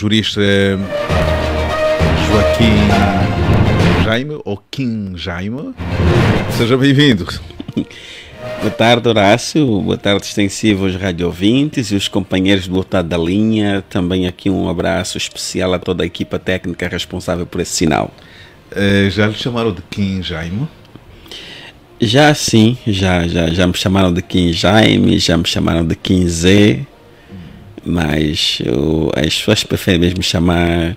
jurista Joaquim Jaime, ou Kim Jaime. Seja bem-vindo. Boa tarde, Horácio. Boa tarde, extensiva aos radiovintes e os companheiros do outro lado da linha. Também aqui um abraço especial a toda a equipa técnica responsável por esse sinal. Já lhe chamaram de Kim Jaime? Já sim, já me chamaram de Kim Jaime, já me chamaram de Kim Zé, mas as pessoas preferem mesmo chamar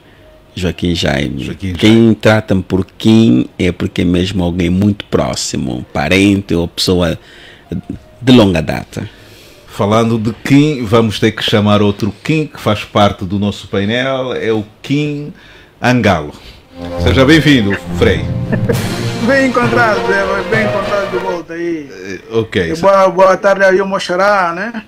Joaquim Jaime. Quem trata-me por Kim é porque é mesmo alguém muito próximo, parente ou pessoa de longa data. Falando de Kim, vamos ter que chamar outro Kim que faz parte do nosso painel, é o Kim Angalo. Seja bem-vindo, Frei. Bem encontrado de volta aí. Ok. Boa tarde aí ao Moxará, né?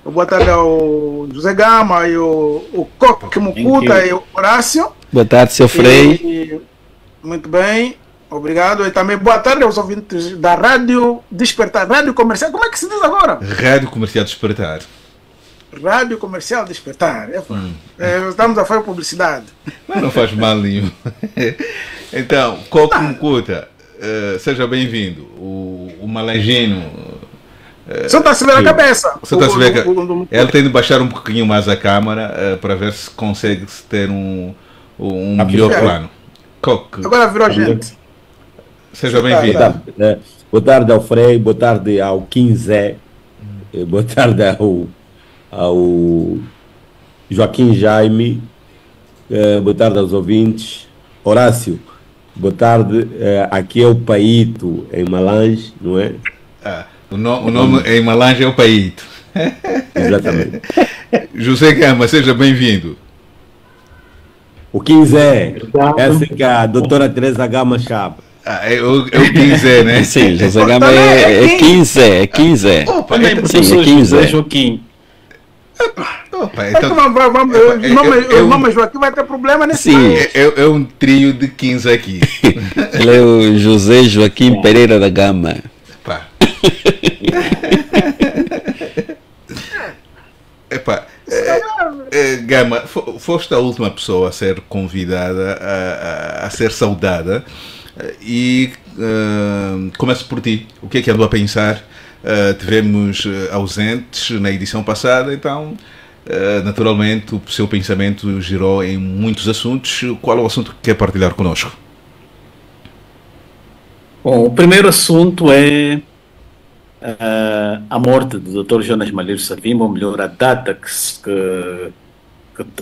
Boa tarde ao José Gama e o Coque Mucuta e o Horácio. Boa tarde, seu Frei. Muito bem, obrigado. E também boa tarde aos ouvintes da Rádio Despertar, Rádio Comercial. Como é que se diz agora? Rádio Comercial Despertar. Rádio Comercial Despertar. Estamos a fazer publicidade. Mas não faz mal nenhum. Então, Coque Mucuta, seja bem-vindo. O malangino. Só está a se ver a cabeça. Ele tem de baixar um pouquinho mais a câmara para ver se consegue ter um melhor plano. Coque. Agora virou gente. Seja bem-vindo. Boa tarde ao Frei, boa tarde ao Kim Zé, boa tarde ao Joaquim Jaime, boa tarde aos ouvintes. Horácio, boa tarde. Aqui é o Paito, em Malange, não é? O nome em Malange é o Paito. Exatamente. José Gama, seja bem-vindo. O Kim Zé, essa que a doutora Teresa Gama chama. É o Kim Zé, né? Sim, José Gama é Kim Zé, é Kim Zé. Também, professor José Joaquim. O nome Joaquim vai ter problema nesse Sim. É um trio de 15 aqui. Ele é o José Joaquim Pereira da Gama. Epá. Gama, foste a última pessoa a ser convidada, a ser saudada, e começo por ti. O que é que andou a pensar? Tivemos ausentes na edição passada, então naturalmente o seu pensamento girou em muitos assuntos. Qual é o assunto que quer partilhar connosco? Bom, o primeiro assunto é a morte do Dr. Jonas Malheiro Savimba, ou melhor, a data que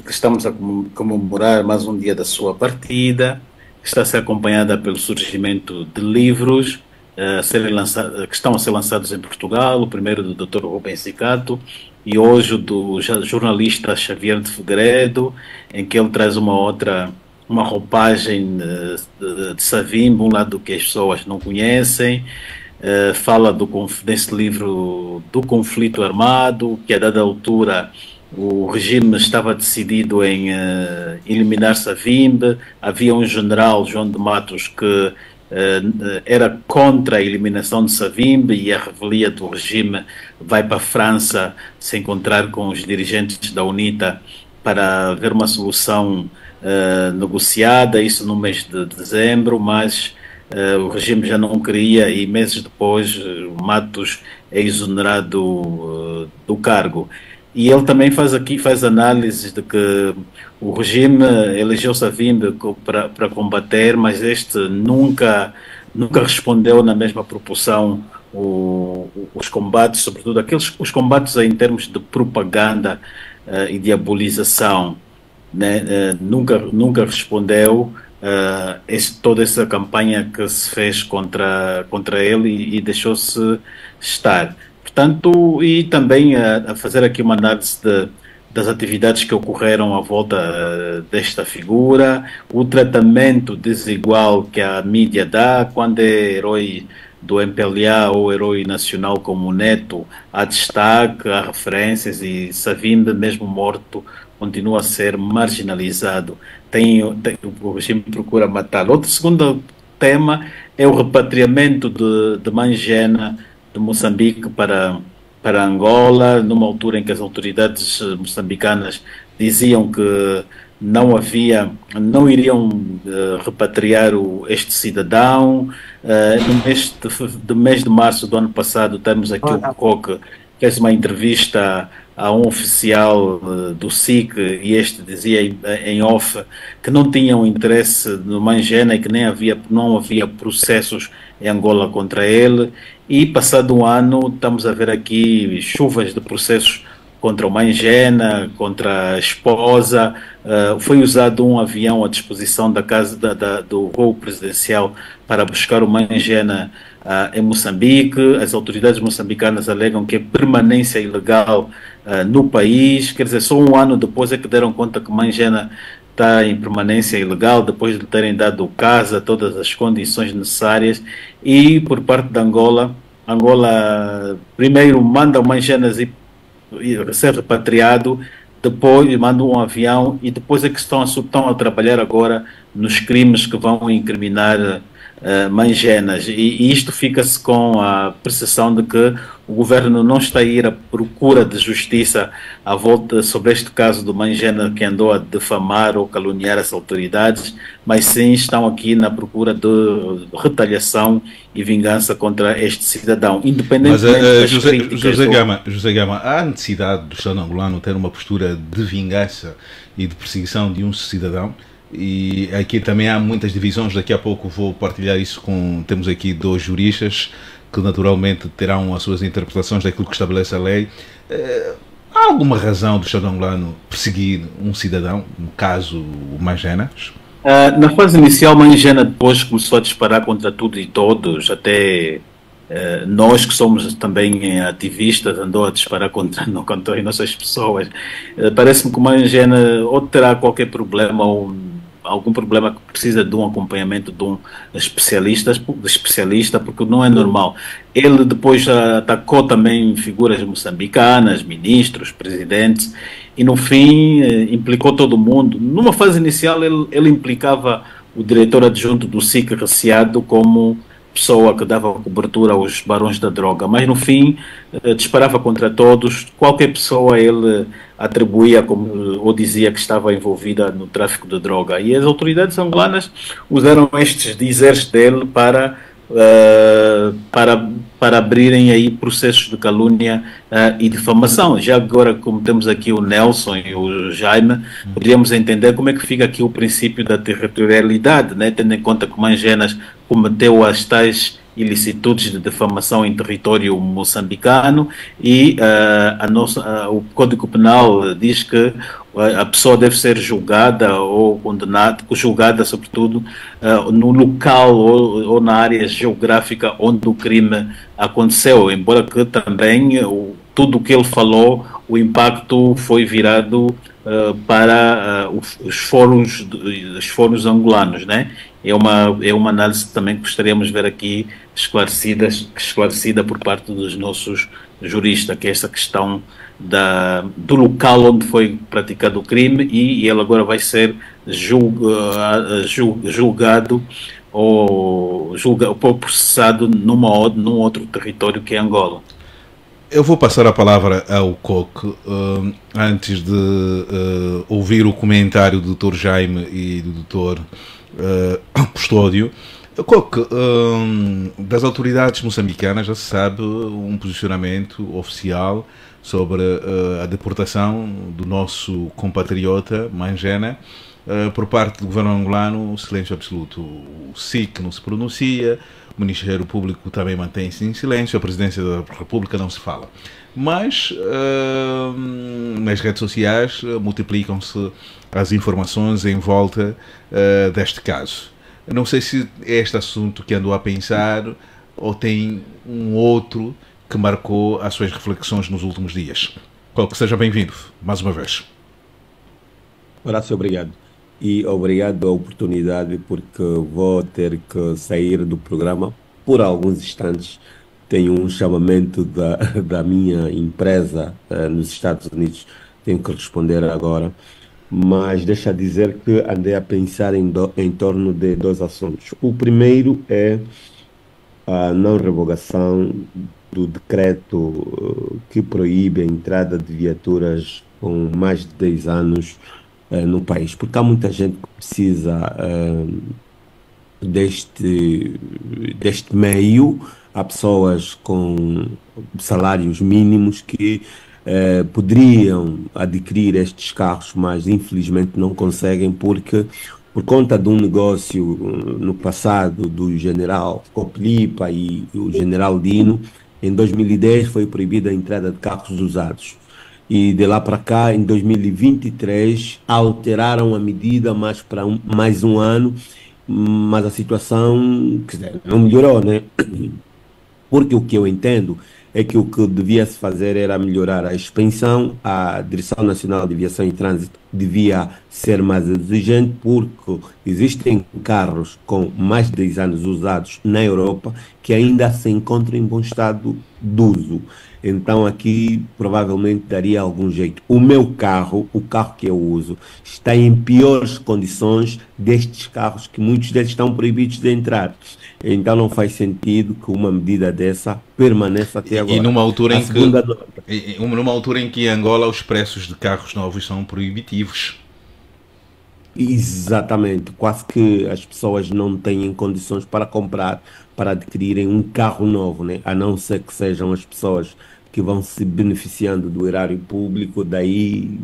estamos a comemorar mais um dia da sua partida. Está a ser acompanhada pelo surgimento de livros que estão a ser lançados em Portugal, o primeiro do Dr. Rubens Zicato e hoje o do jornalista Xavier de Figueiredo, em que ele traz uma roupagem de Savimba, um lado que as pessoas não conhecem. Fala desse livro do conflito armado, que a dada altura o regime estava decidido em eliminar Savimba. Havia um general, João de Matos, que era contra a eliminação de Savimba, e a revelia do regime vai para a França se encontrar com os dirigentes da UNITA para ver uma solução negociada, isso no mês de dezembro, mas o regime já não queria, e meses depois Matos é exonerado do cargo. E ele também faz análises de que o regime elegeu Savimba para combater, mas este nunca respondeu na mesma proporção os combates, sobretudo os combates em termos de propaganda e diabolização, né? Nunca respondeu toda essa campanha que se fez contra ele, e deixou-se estar. Portanto, e também a fazer aqui uma análise das atividades que ocorreram à volta desta figura, o tratamento desigual que a mídia dá quando é herói do MPLA ou herói nacional como o Neto, há destaque, há referências, e Savimba, mesmo morto, continua a ser marginalizado. O regime procura matá-lo. Outro segundo tema é o repatriamento de Mangena, de Moçambique, para para Angola, numa altura em que as autoridades moçambicanas diziam que não iriam repatriar este cidadão. No mês de março do ano passado, temos aqui o Coque fez uma entrevista a um oficial do SIC e este dizia em off que não tinham interesse no Mangena e que não havia processos em Angola contra ele. E passado um ano estamos a ver aqui chuvas de processos contra o Mangena, contra a esposa. Foi usado um avião à disposição da casa do voo presidencial para buscar o Mangena em Moçambique. As autoridades moçambicanas alegam que é permanência ilegal no país. Quer dizer, só um ano depois é que deram conta que Mangena está em permanência ilegal, depois de terem dado casa, todas as condições necessárias. E por parte da Angola primeiro manda o Mangena ser repatriado, depois manda um avião e depois é que estão a trabalhar agora nos crimes que vão incriminar Mangenas, e isto fica-se com a percepção de que o governo não está a ir à procura de justiça à volta sobre este caso do Mangena que andou a difamar ou caluniar as autoridades, mas sim estão aqui na procura de retaliação e vingança contra este cidadão, independentemente das críticas. José Gama, há necessidade do Estado angolano ter uma postura de vingança e de perseguição de um cidadão? E aqui também há muitas divisões. Daqui a pouco vou partilhar isso temos aqui dois juristas que naturalmente terão as suas interpretações daquilo que estabelece a lei. Há alguma razão do Estado angolano perseguir um cidadão, no caso o Mangenas? Na fase inicial, Mangena depois começou a disparar contra tudo e todos, até nós que somos também ativistas, andou a disparar contra as nossas pessoas. Parece-me que o Mangena ou terá qualquer problema ou algum problema que precisa de um acompanhamento de um especialista, porque não é normal. Ele depois atacou também figuras moçambicanas, ministros, presidentes, e no fim implicou todo mundo. Numa fase inicial ele implicava o diretor adjunto do SIC Reciado como pessoa que dava cobertura aos barões da droga, mas no fim disparava contra todos. Qualquer pessoa ele atribuía ou dizia que estava envolvida no tráfico de droga, e as autoridades angolanas usaram estes dizeres dele para abrirem aí processos de calúnia e difamação. Já agora, como temos aqui o Nelson e o Jaime, poderíamos entender como é que fica aqui o princípio da territorialidade, né? Tendo em conta que o Mangenas cometeu as tais ilicitudes de difamação em território moçambicano e o Código Penal diz que a pessoa deve ser julgada ou condenada, julgada sobretudo no local ou na área geográfica onde o crime aconteceu, embora que também tudo o que ele falou, o impacto foi virado para os fóruns angolanos, né? É uma análise também que gostaríamos de ver aqui esclarecida por parte dos nossos juristas, que é essa questão do local onde foi praticado o crime, e ele agora vai ser julgado ou processado num outro território que é Angola. Eu vou passar a palavra ao Coque antes de ouvir o comentário do Dr. Jaime e do Dr. Custódio. Coque, das autoridades moçambicanas já se sabe um posicionamento oficial sobre a deportação do nosso compatriota Mangena. Por parte do governo angolano, silêncio absoluto. O SIC não se pronuncia, o Ministério Público também mantém-se em silêncio, a Presidência da República não se fala. Mas nas redes sociais multiplicam-se as informações em volta deste caso. Eu não sei se é este assunto que andou a pensar ou tem um outro que marcou as suas reflexões nos últimos dias. Coque, seja bem-vindo, mais uma vez. Horácio, obrigado. E obrigado a oportunidade, porque vou ter que sair do programa por alguns instantes. Tenho um chamamento da minha empresa nos Estados Unidos, tenho que responder agora. Mas deixa dizer que andei a pensar em torno de dois assuntos. O primeiro é a não revogação do decreto que proíbe a entrada de viaturas com mais de 10 anos no país, porque há muita gente que precisa deste meio. Há pessoas com salários mínimos que poderiam adquirir estes carros, mas infelizmente não conseguem porque por conta de um negócio no passado do general Coplipa e o general Dino, em 2010 foi proibida a entrada de carros usados. E de lá para cá, em 2023, alteraram a medida mais um ano, mas a situação, quer dizer, não melhorou, né? Porque o que eu entendo é que o que devia se fazer era melhorar a expensão, a Direção Nacional de Aviação e Trânsito devia ser mais exigente, porque existem carros com mais de 10 anos usados na Europa que ainda se encontram em bom estado de uso. Então aqui provavelmente daria algum jeito. O meu carro, o carro que eu uso, está em piores condições destes carros que muitos deles estão proibidos de entrar. Então não faz sentido que uma medida dessa permaneça até agora. E numa altura numa altura em que em Angola os preços de carros novos são proibitivos. Exatamente, quase que as pessoas não têm condições para comprar, para adquirirem um carro novo, né? A não ser que sejam as pessoas que vão se beneficiando do erário público, daí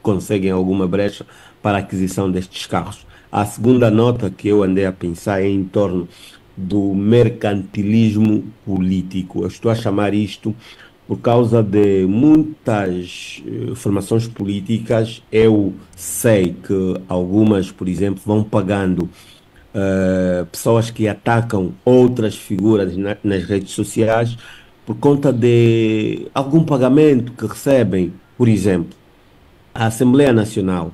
conseguem alguma brecha para a aquisição destes carros. A segunda nota que eu andei a pensar é em torno do mercantilismo político. Eu estou a chamar isto por causa de muitas formações políticas. Eu sei que algumas, por exemplo, vão pagando pessoas que atacam outras figuras nas redes sociais por conta de algum pagamento que recebem. Por exemplo, a Assembleia Nacional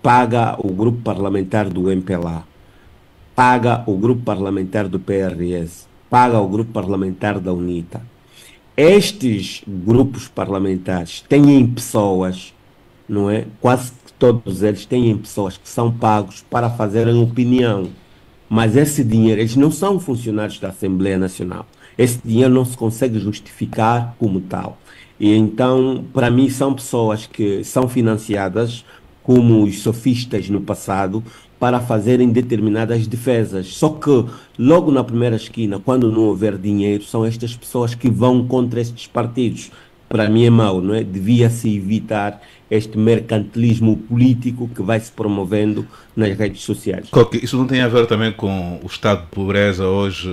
paga o grupo parlamentar do MPLA, paga o grupo parlamentar do PRS, paga o grupo parlamentar da UNITA. Estes grupos parlamentares têm pessoas, não é? Quase todos eles têm pessoas que são pagos para fazerem opinião. Mas esse dinheiro, eles não são funcionários da Assembleia Nacional. Esse dinheiro não se consegue justificar como tal. E então, para mim, são pessoas que são financiadas como os sofistas no passado para fazerem determinadas defesas. Só que logo na primeira esquina, quando não houver dinheiro, são estas pessoas que vão contra estes partidos. Para mim é mau, não é? Devia-se evitar este mercantilismo político que vai se promovendo nas redes sociais. Isso não tem a ver também com o estado de pobreza hoje?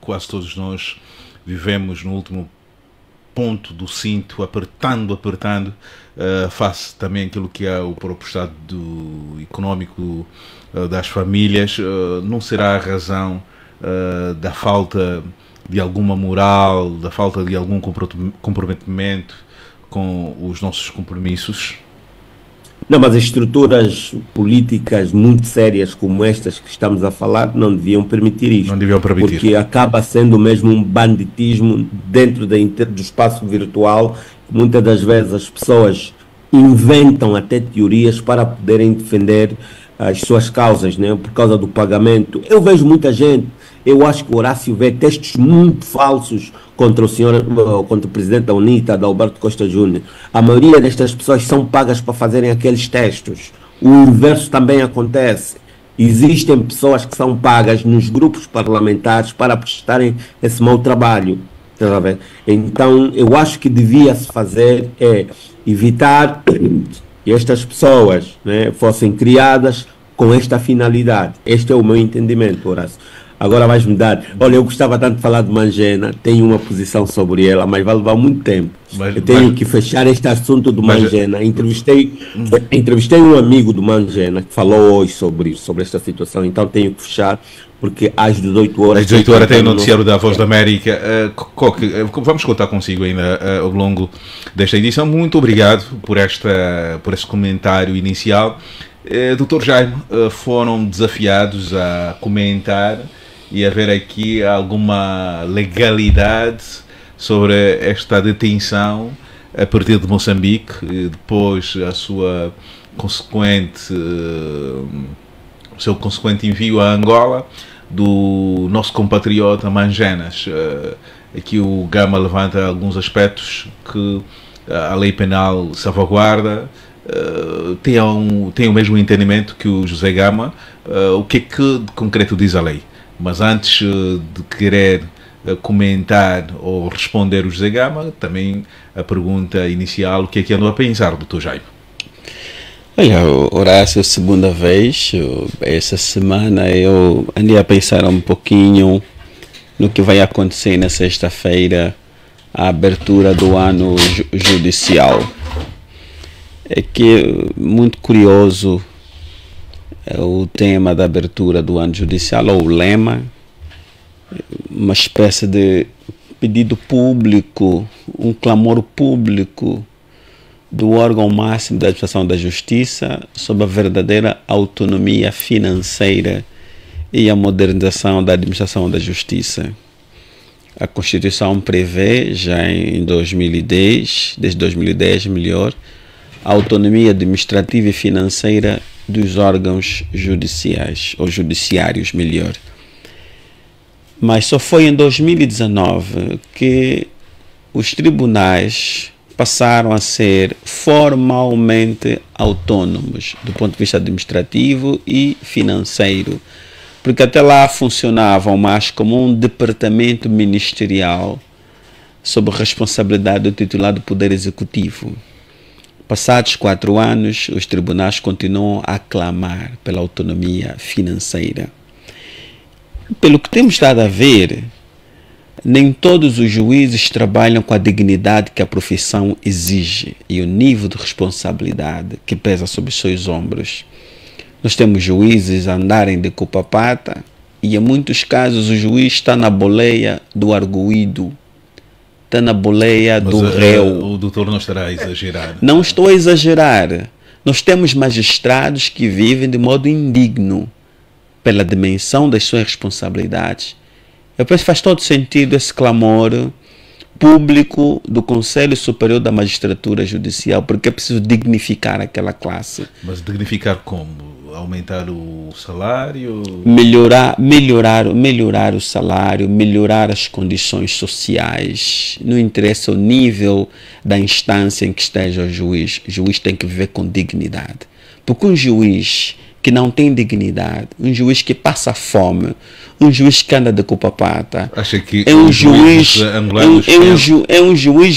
Quase todos nós vivemos no último ponto do cinto, apertando, face também aquilo que é o próprio estado económico das famílias. Não será a razão da falta de alguma moral, da falta de algum comprometimento com os nossos compromissos? Não, mas as estruturas políticas muito sérias como estas que estamos a falar não deviam permitir isto. Não deviam permitir. Porque acaba sendo mesmo um banditismo dentro do espaço virtual. Muitas das vezes as pessoas inventam até teorias para poderem defender as suas causas, né? Por causa do pagamento. Eu vejo muita gente, eu acho que o Horácio vê textos muito falsos contra o presidente da UNITA, da Alberto Costa Júnior. A maioria destas pessoas são pagas para fazerem aqueles textos. O inverso também acontece. Existem pessoas que são pagas nos grupos parlamentares para prestarem esse mau trabalho. Tá vendo? Então, eu acho que devia-se fazer evitar que estas pessoas, né, fossem criadas com esta finalidade. Este é o meu entendimento, Horácio. Agora vais me dar. Olha, eu gostava tanto de falar de Mangena, tenho uma posição sobre ela, mas vai levar muito tempo. Eu tenho que fechar este assunto do Mangena. Entrevistei um amigo do Mangena que falou hoje sobre esta situação, então tenho que fechar, porque às 18 horas. Às 18 horas tem o noticiário da Voz da América. Vamos contar consigo ainda ao longo desta edição. Muito obrigado por esse comentário inicial. Dr. Jaime, foram desafiados a comentar e a ver aqui alguma legalidade sobre esta detenção a partir de Moçambique, e depois o seu consequente envio a Angola do nosso compatriota Mangenas. Aqui o Gama levanta alguns aspectos que a lei penal salvaguarda. Tem o mesmo entendimento que o José Gama. O que é que de concreto diz a lei? Mas antes de querer comentar ou responder o José Gama, também a pergunta inicial: o que é que andou a pensar, Dr. Jaime? Olha, Horácio, segunda vez, essa semana eu andei a pensar um pouquinho no que vai acontecer na sexta-feira, a abertura do ano judicial. É que muito curioso o tema da abertura do ano judicial, ou o lema, uma espécie de pedido público, um clamor público do órgão máximo da administração da justiça sobre a verdadeira autonomia financeira e a modernização da administração da justiça. A Constituição prevê, já em 2010, desde 2010 melhor, a autonomia administrativa e financeira dos órgãos judiciais, ou judiciários melhor. Mas só foi em 2019 que os tribunais passaram a ser formalmente autônomos do ponto de vista administrativo e financeiro, porque até lá funcionavam mais como um departamento ministerial sob responsabilidade do titular do Poder Executivo. Passados 4 anos, os tribunais continuam a clamar pela autonomia financeira. Pelo que temos estado a ver, nem todos os juízes trabalham com a dignidade que a profissão exige e o nível de responsabilidade que pesa sobre os seus ombros. Nós temos juízes a andarem de culpa-pata e, em muitos casos, o juiz está na boleia do arguido, está na boleia do réu. O doutor não estará a exagerar. Não estou a exagerar. Nós temos magistrados que vivem de modo indigno pela dimensão das suas responsabilidades. Eu penso que faz todo sentido esse clamor público do Conselho Superior da Magistratura Judicial, porque é preciso dignificar aquela classe. Mas dignificar como? Aumentar o salário? Melhorar o salário, melhorar as condições sociais. Não interessa o nível da instância em que esteja o juiz. O juiz tem que viver com dignidade. Porque um juiz que não tem dignidade, um juiz que passa fome, um juiz que anda de culpa-pata, acha que é um juiz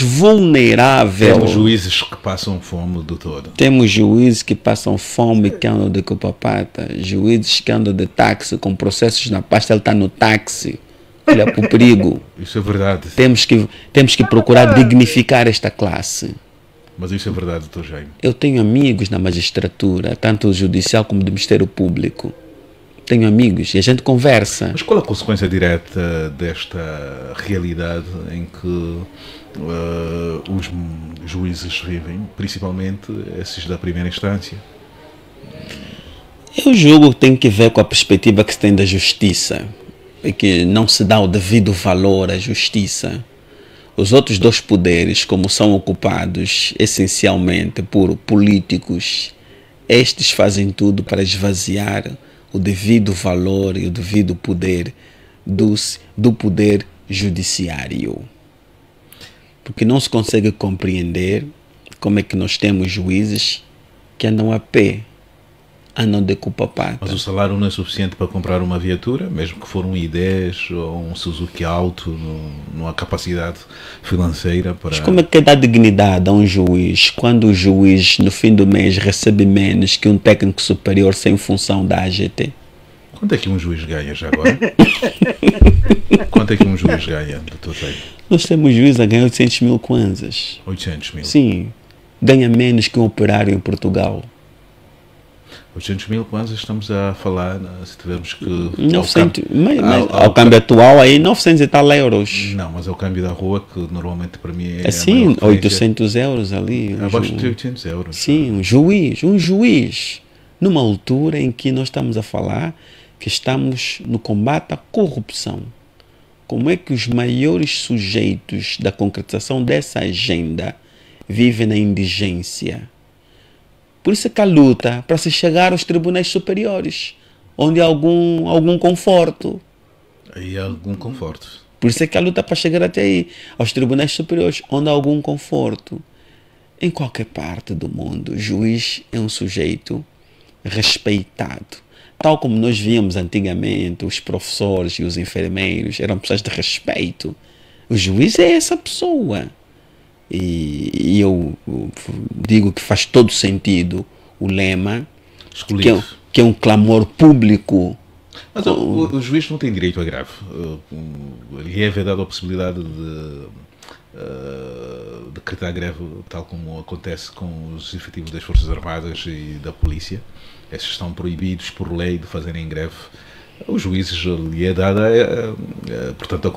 vulnerável. Temos juízes que passam fome, doutor. Temos juízes que passam fome, que andam de culpa-pata, juízes que andam de táxi com processos na pasta, ele está no táxi. Olha para o perigo. Isso é verdade. Temos que procurar dignificar esta classe. Mas isso é verdade, doutor Jaime. Eu tenho amigos na magistratura, tanto judicial como do Ministério Público. Tenho amigos e a gente conversa. Mas qual a consequência direta desta realidade em que os juízes vivem, principalmente esses da primeira instância? Eu julgo que tem que ver com a perspectiva que se tem da justiça, e que não se dá o devido valor à justiça. Os outros 2 poderes, como são ocupados essencialmente por políticos, estes fazem tudo para esvaziar o devido valor e o devido poder do poder judiciário. Porque não se consegue compreender como é que nós temos juízes que andam a pé, andam de culpa-pata. Mas o salário não é suficiente para comprar uma viatura, mesmo que for um i10 ou um Suzuki Auto, não há capacidade financeira para... Mas como é que dá dignidade a um juiz quando o juiz no fim do mês recebe menos que um técnico superior sem função da AGT? Quanto é que um juiz ganha já agora? Quanto é que um juiz ganha, doutor Jaime? Nós temos juiz a ganhar 800 mil kwanzas. 800 mil? Sim, ganha menos que um operário em Portugal. 800 mil kwanzas, estamos a falar, se tivermos que... 900, ao câmbio atual, aí 900 e tal euros. Não, mas é o câmbio da rua, que normalmente para mim é... Assim, 800 euros ali. Abaixo de 800 euros. Sim, um juiz. Numa altura em que nós estamos a falar que estamos no combate à corrupção. Como é que os maiores sujeitos da concretização dessa agenda vivem na indigência? Por isso é que a luta para se chegar aos tribunais superiores, onde há algum conforto. Aí há algum conforto. Por isso é que a luta para chegar até aí, aos tribunais superiores, onde há algum conforto. Em qualquer parte do mundo, o juiz é um sujeito respeitado. Tal como nós víamos antigamente, os professores e os enfermeiros eram pessoas de respeito. O juiz é essa pessoa. E eu digo que faz todo sentido o lema, que é um clamor público. Mas o juiz não tem direito a greve. Lhe é vedada a possibilidade de decretar greve, tal como acontece com os efetivos das Forças Armadas e da Polícia. Esses estão proibidos por lei de fazerem greve. Os juízes lhe é dada, portanto,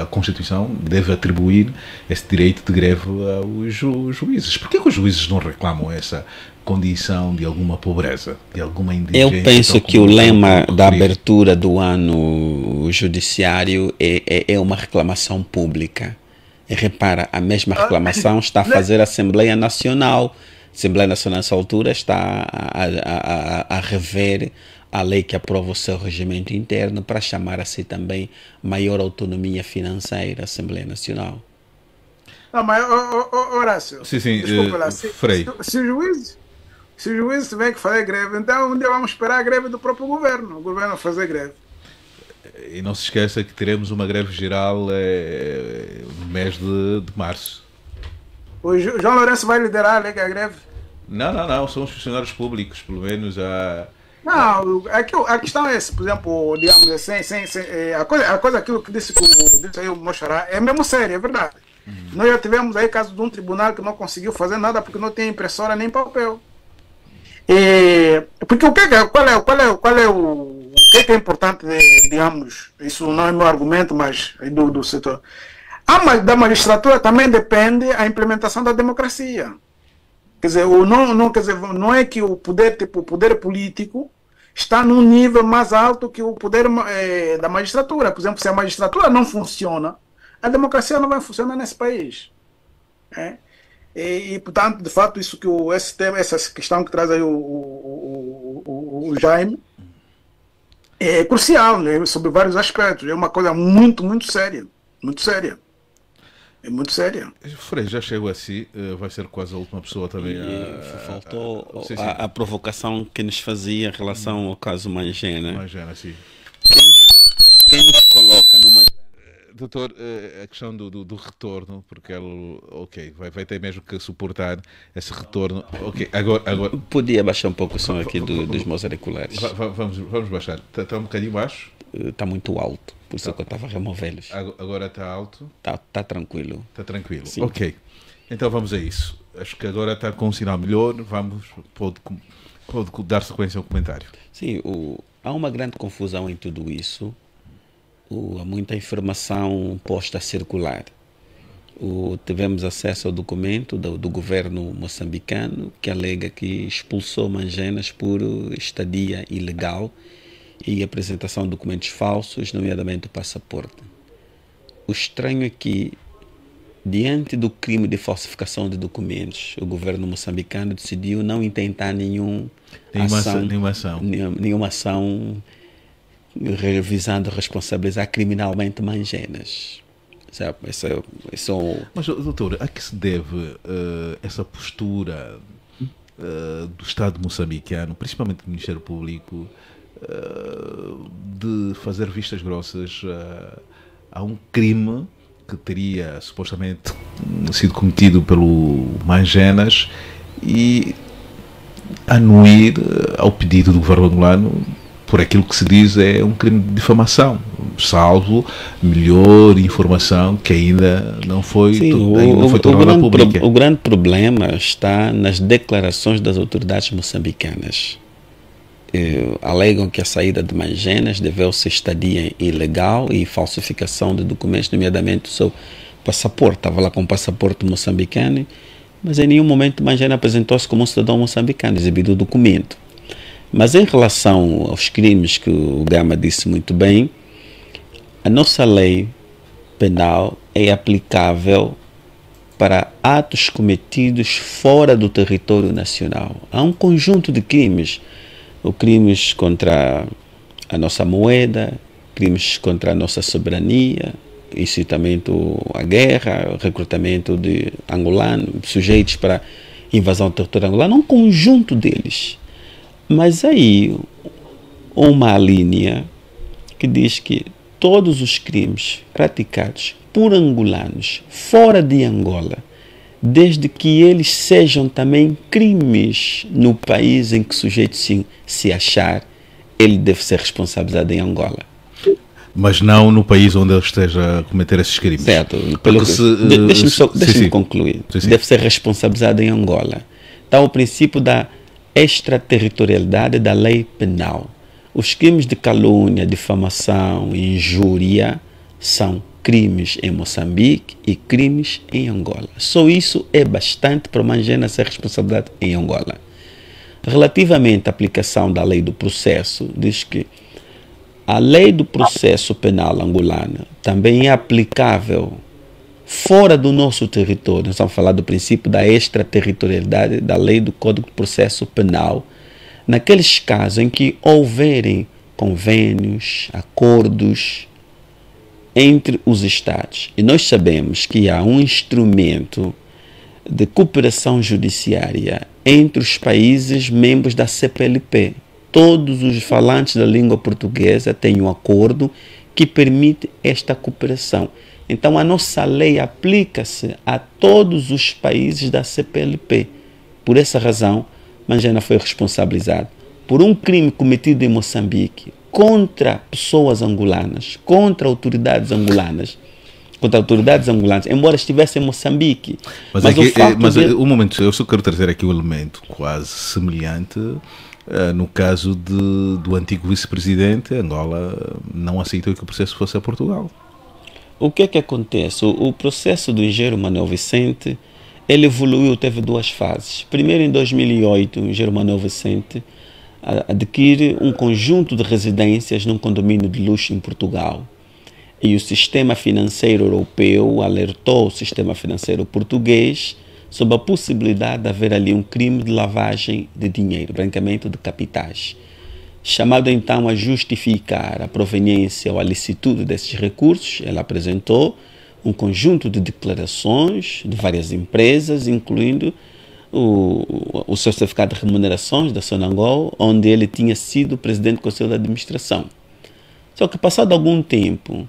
a Constituição deve atribuir esse direito de greve aos juízes. Por que os juízes não reclamam essa condição de alguma pobreza, de alguma indigência? Eu penso que o lema da abertura do ano judiciário é uma reclamação pública. E repara, a mesma reclamação está a fazer a Assembleia Nacional. A Assembleia Nacional, nessa altura, está a rever a lei que aprova o seu regimento interno para chamar a si também maior autonomia financeira, a Assembleia Nacional. Não, mas, Horácio, sim, desculpa lá, Frei. Se o juiz tiver que fazer greve, então um dia vamos esperar a greve do próprio governo, o governo fazer greve. E não se esqueça que teremos uma greve geral no mês de março. O João Lourenço vai liderar a greve? Não, são os funcionários públicos, pelo menos a... Não, a questão é essa, por exemplo, digamos assim, a coisa aquilo que disse aí o Moxará é mesmo sério, é verdade. Nós já tivemos aí caso de um tribunal que não conseguiu fazer nada porque não tem impressora nem papel. Porque qual é o que é importante, digamos, isso não é meu argumento, mas é do setor. Da magistratura também depende a implementação da democracia. Quer dizer, não é que o poder político está num nível mais alto que o poder da magistratura. Por exemplo, se a magistratura não funciona, a democracia não vai funcionar nesse país. Portanto, de fato, isso que esse tema, essa questão que traz aí o Jaime, é crucial, né, sobre vários aspectos. É uma coisa muito, muito séria. Muito séria. É muito séria. Frei, já chegou assim, vai ser quase a última pessoa também. Faltou a provocação que nos fazia em relação ao caso Mangena. Mangena, sim. Quem nos coloca numa... Doutor, a questão do retorno, porque ele, vai ter mesmo que suportar esse retorno. Ok, agora... Podia baixar um pouco o som aqui dos meus auriculares. Vamos baixar. Está um bocadinho baixo? Está muito alto, por isso que eu estava a removê-los. Agora está alto? Está tranquilo. Está tranquilo, sim. Ok. Então vamos a isso. Acho que agora está com um sinal melhor, pode dar sequência ao comentário. Sim, há uma grande confusão em tudo isso. Há muita informação posta a circular. Tivemos acesso ao documento do governo moçambicano que alega que expulsou Mangenas por estadia ilegal e apresentação de documentos falsos, nomeadamente o passaporte. O estranho é que, diante do crime de falsificação de documentos, o governo moçambicano decidiu não intentar nenhuma ação revisando responsabilizar criminalmente Mangenas. Sabe? Mas, doutor, a que se deve essa postura do Estado moçambicano, principalmente do Ministério Público, de fazer vistas grossas a um crime que teria supostamente sido cometido pelo Mangenas e anuir ao pedido do governo angolano por aquilo que se diz é um crime de difamação, salvo melhor informação que ainda não foi, tornada pública. O grande problema está nas declarações das autoridades moçambicanas. Alegam que a saída de Mangenas deveu-se estadia ilegal e falsificação de documentos, nomeadamente o seu passaporte. Estava lá com o passaporte moçambicano, mas em nenhum momento Mangenas apresentou-se como um cidadão moçambicano, exibido o documento. Mas em relação aos crimes que o Gama disse muito bem, a nossa lei penal é aplicável para atos cometidos fora do território nacional. Há um conjunto de crimes, crimes contra a nossa moeda, crimes contra a nossa soberania, incitamento à guerra, recrutamento de angolanos, sujeitos para invasão do território angolano, um conjunto deles. Mas aí, uma linha que diz que todos os crimes praticados por angolanos fora de Angola, desde que eles sejam também crimes no país em que o sujeito se achar, ele deve ser responsabilizado em Angola. Mas não no país onde ele esteja a cometer esses crimes. Certo. Deixa-me concluir. Sim. Deve ser responsabilizado em Angola. Então, o princípio da extraterritorialidade da lei penal. Os crimes de calúnia, difamação e injúria são crimes em Moçambique e crimes em Angola. Só isso é bastante para o Mangena ser responsabilidade em Angola. Relativamente à aplicação da lei do processo, diz que a lei do processo penal angolana também é aplicável fora do nosso território. Nós estamos a falar do princípio da extraterritorialidade da lei do Código de Processo Penal, naqueles casos em que houverem convênios, acordos entre os Estados. E nós sabemos que há um instrumento de cooperação judiciária entre os países membros da CPLP. Todos os falantes da língua portuguesa têm um acordo que permite esta cooperação. Então, a nossa lei aplica-se a todos os países da CPLP. Por essa razão, Mangena foi responsabilizado por um crime cometido em Moçambique contra pessoas angolanas, contra autoridades angolanas, embora estivesse em Moçambique. Mas um momento, eu só quero trazer aqui um elemento quase semelhante. No caso do antigo vice-presidente, Angola não aceitou que o processo fosse a Portugal. O que é que acontece? O processo do engenheiro Manuel Vicente, ele evoluiu, teve duas fases. Primeiro, em 2008, o engenheiro Manuel Vicente adquire um conjunto de residências num condomínio de luxo em Portugal. E o sistema financeiro europeu alertou o sistema financeiro português sobre a possibilidade de haver ali um crime de lavagem de dinheiro, branqueamento de capitais, chamado então a justificar a proveniência ou a licitude desses recursos. Ela apresentou um conjunto de declarações de várias empresas, incluindo o seu certificado de remunerações da Sonangol, onde ele tinha sido presidente do Conselho de Administração. Só que, passado algum tempo,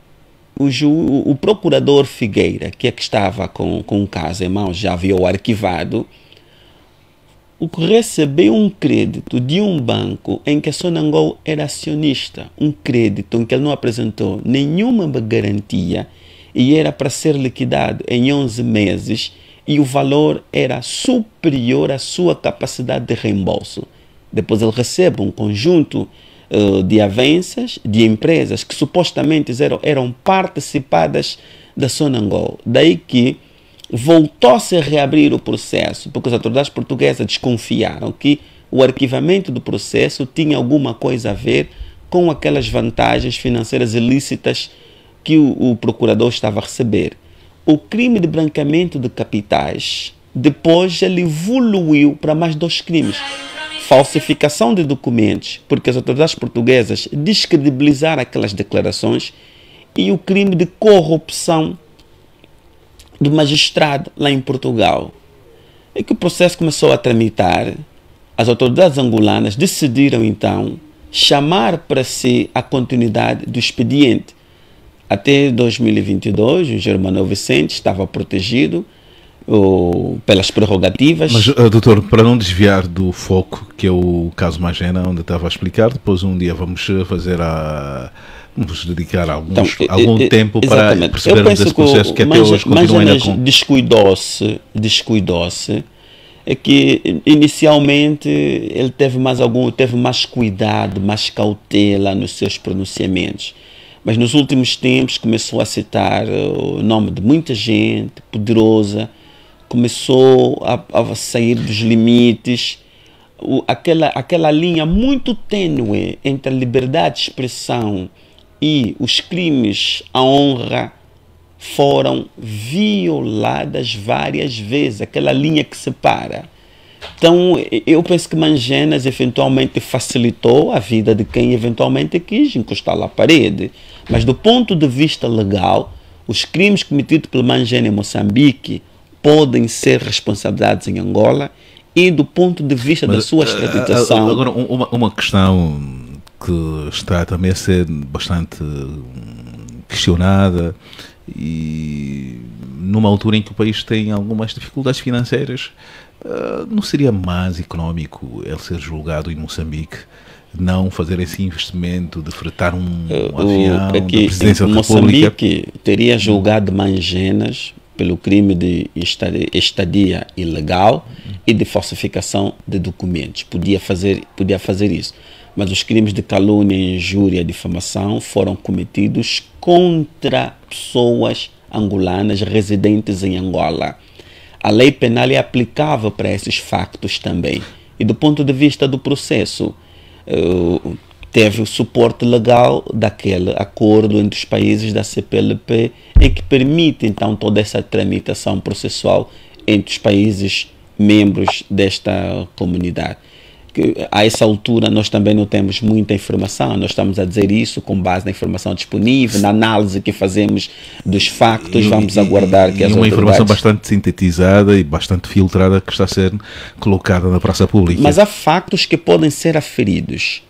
o procurador Figueira, que estava com o caso em mãos, já havia o arquivado, recebeu um crédito de um banco em que a Sonangol era acionista, um crédito em que ele não apresentou nenhuma garantia e era para ser liquidado em 11 meses e o valor era superior à sua capacidade de reembolso. Depois ele recebe um conjunto de avanças de empresas que supostamente eram participadas da Sonangol. Daí que voltou-se a reabrir o processo, porque as autoridades portuguesas desconfiaram que o arquivamento do processo tinha alguma coisa a ver com aquelas vantagens financeiras ilícitas que o procurador estava a receber. O crime de branqueamento de capitais, depois ele evoluiu para mais dois crimes. Falsificação de documentos, porque as autoridades portuguesas descredibilizaram aquelas declarações, e o crime de corrupção do magistrado lá em Portugal. É que o processo começou a tramitar, as autoridades angolanas decidiram então chamar para si a continuidade do expediente. Até 2022, o engenheiro Manuel Vicente estava protegido pelas prerrogativas. Mas, doutor, para não desviar do foco, que é o caso Mangena, onde estava a explicar, depois um dia vamos dedicar algum tempo para percebermos esse processo que até hoje continua ainda com... Descuidou-se, é que inicialmente ele teve mais cuidado, mais cautela nos seus pronunciamentos. Mas nos últimos tempos começou a citar o nome de muita gente poderosa, começou a sair dos limites, aquela linha muito tênue entre a liberdade de expressão e os crimes à honra foram violadas várias vezes, aquela linha que separa. Então, eu penso que Mangenas eventualmente facilitou a vida de quem eventualmente quis encostá-lo à parede. Mas do ponto de vista legal, os crimes cometidos pelo Mangena em Moçambique podem ser responsabilizados em Angola e do ponto de vista da sua extraditação... Agora, uma questão que está também a ser bastante questionada e numa altura em que o país tem algumas dificuldades financeiras, não seria mais económico ele ser julgado em Moçambique, não fazer esse investimento de fretar um avião da Presidência da República? Moçambique teria julgado Mangenas pelo crime de estadia ilegal e de falsificação de documentos. Podia fazer isso. Mas os crimes de calúnia, injúria, difamação foram cometidos contra pessoas angolanas residentes em Angola. A lei penal é aplicável para esses factos também. E do ponto de vista do processo, teve o suporte legal daquele acordo entre os países da CPLP em que permite então toda essa tramitação processual entre os países membros desta comunidade. A essa altura nós também não temos muita informação, nós estamos a dizer isso com base na informação disponível, na análise que fazemos dos factos, vamos aguardar que as uma autoridades... informação bastante sintetizada e bastante filtrada que está a ser colocada na praça pública. Mas há factos que podem ser aferidos.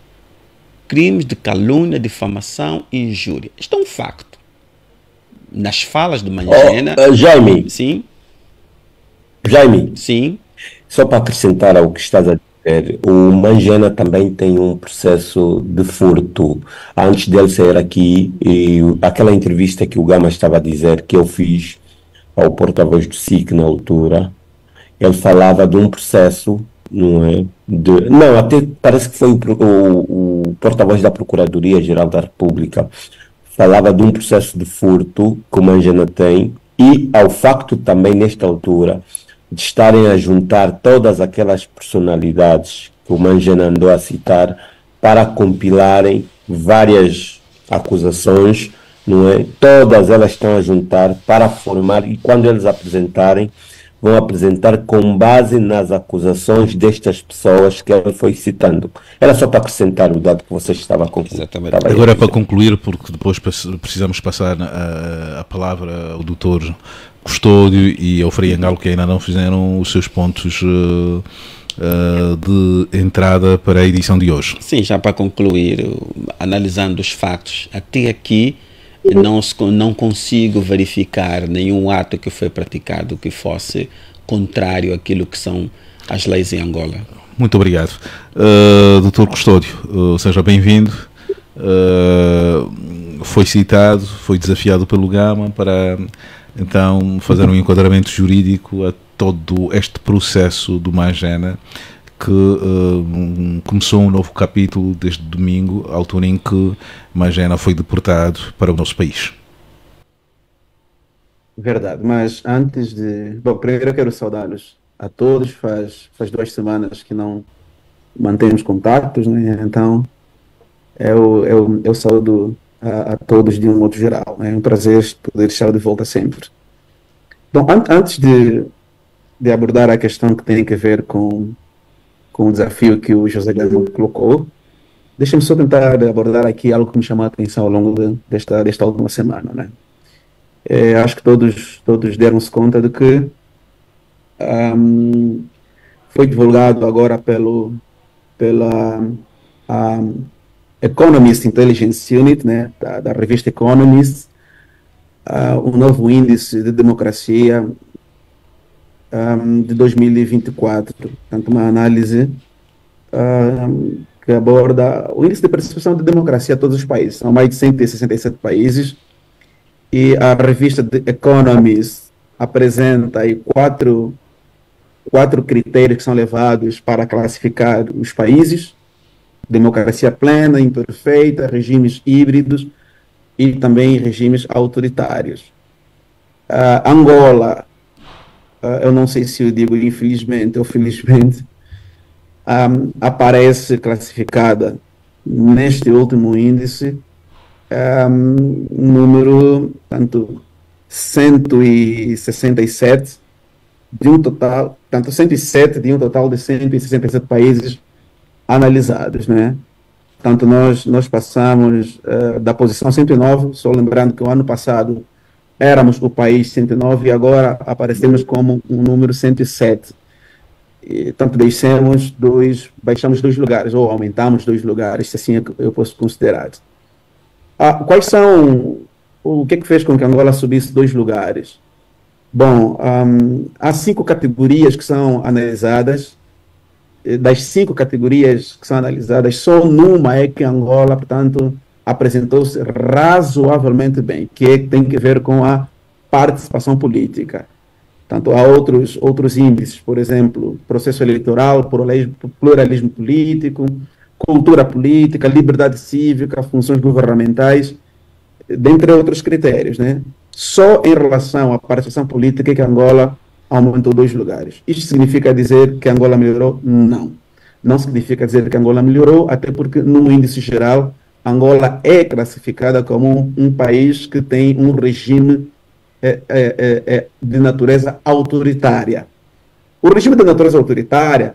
Crimes de calúnia, difamação e injúria. Isto é um facto. Nas falas do Mangena... Jaime. Sim? Jaime. Sim. Só para acrescentar ao que estás a dizer, o Mangena também tem um processo de furto. Antes dele sair aqui, e aquela entrevista que o Gama estava a dizer, que eu fiz ao porta-voz do SIC na altura, ele falava de um processo, não é? Não, até parece que foi o porta-voz da Procuradoria-Geral da República, falava de um processo de furto que o Mangena tem, e ao facto também, nesta altura, de estarem a juntar todas aquelas personalidades que o Mangena andou a citar para compilarem várias acusações, não é? Todas elas estão a juntar para formar, e quando eles apresentarem, vão apresentar com base nas acusações destas pessoas que ele foi citando. Era só para acrescentar o dado que você estava concluindo. Exatamente. Agora é para concluir, porque depois precisamos passar a palavra ao doutor Custódio e ao Frei Angalo, que ainda não fizeram os seus pontos de entrada para a edição de hoje. Sim, já para concluir, analisando os fatos, até aqui não consigo verificar nenhum ato que foi praticado que fosse contrário àquilo que são as leis em Angola. Muito obrigado. Doutor Custódio, seja bem-vindo. Foi citado, foi desafiado pelo Gama para então fazer um enquadramento jurídico a todo este processo do Mangena, que começou um novo capítulo desde domingo, à altura em que Mangena foi deportado para o nosso país. Verdade, mas antes de... Bom, primeiro eu quero saudá-los a todos, faz 2 semanas que não mantemos contactos, né? Então eu saúdo a todos de um modo geral, né? É um prazer poder estar de volta sempre. Bom, antes de abordar a questão que tem a ver com o desafio que o José Gama colocou, deixa-me só tentar abordar aqui algo que me chamou a atenção ao longo desta última semana, né? Acho que todos deram-se conta de que foi divulgado agora pela Economist Intelligence Unit, né, da revista Economist, um novo índice de democracia de 2024, portanto uma análise que aborda o índice de percepção de democracia a todos os países. São mais de 167 países e a revista The Economist apresenta aí quatro critérios que são levados para classificar os países: democracia plena, imperfeita, regimes híbridos e também regimes autoritários. Angola, eu não sei se eu digo infelizmente ou felizmente, aparece classificada neste último índice número, tanto 167 de um total, tanto 107 de um total de 167 países analisados, né? Portanto, nós passamos da posição 109, só lembrando que o ano passado éramos o país 109 e agora aparecemos como um número 107. E, tanto baixamos 2 lugares, ou aumentamos 2 lugares, se assim eu posso considerar. Quais são, o que fez com que Angola subisse 2 lugares? Bom, há 5 categorias que são analisadas. Das 5 categorias que são analisadas, só numa é que Angola, portanto, apresentou-se razoavelmente bem, que tem que ver com a participação política. Tanto há outros índices, por exemplo, processo eleitoral, pluralismo político, cultura política, liberdade cívica, funções governamentais, dentre outros critérios, né? Só em relação à participação política é que Angola aumentou 2 lugares. Isto significa dizer que Angola melhorou? Não. Não significa dizer que Angola melhorou, até porque, no índice geral, Angola é classificada como um país que tem um regime de natureza autoritária. O regime de natureza autoritária,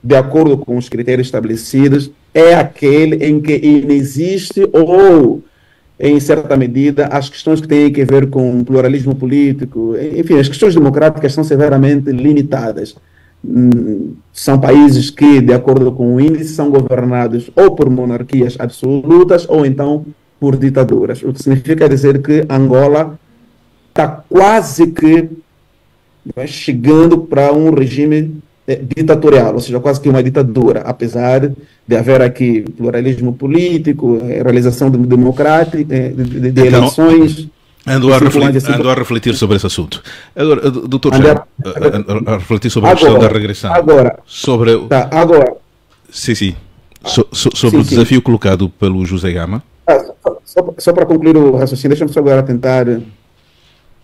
de acordo com os critérios estabelecidos, é aquele em que inexiste ou, em certa medida, as questões que têm a ver com pluralismo político, enfim, as questões democráticas são severamente limitadas. São países que, de acordo com o índice, são governados ou por monarquias absolutas ou então por ditaduras. O que significa dizer que Angola está quase que chegando para um regime ditatorial, ou seja, quase que uma ditadura, apesar de haver aqui pluralismo político, realização democrática, de eleições. Ando a refletir sobre esse assunto. Agora, doutor Jean, a refletir sobre a questão da regressão. Sobre o desafio colocado pelo José Gama. Só para concluir o raciocínio, deixa-me só agora tentar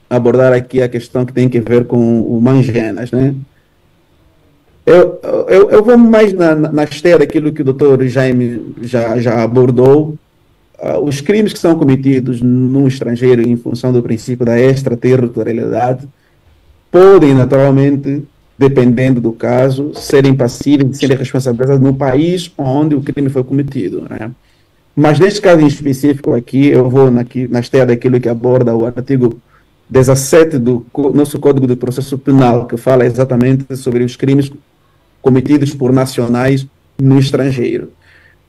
abordar aqui a questão que tem a ver com o Mangenas, né? Eu vou mais na esteira daquilo que o doutor Jaime já abordou. Os crimes que são cometidos no estrangeiro em função do princípio da extraterritorialidade podem, naturalmente, dependendo do caso, serem passíveis de serem responsabilizados no país onde o crime foi cometido, né? Mas neste caso em específico aqui, eu vou na esteira daquilo que aborda o artigo 17 do nosso Código de Processo Penal, que fala exatamente sobre os crimes cometidos por nacionais no estrangeiro.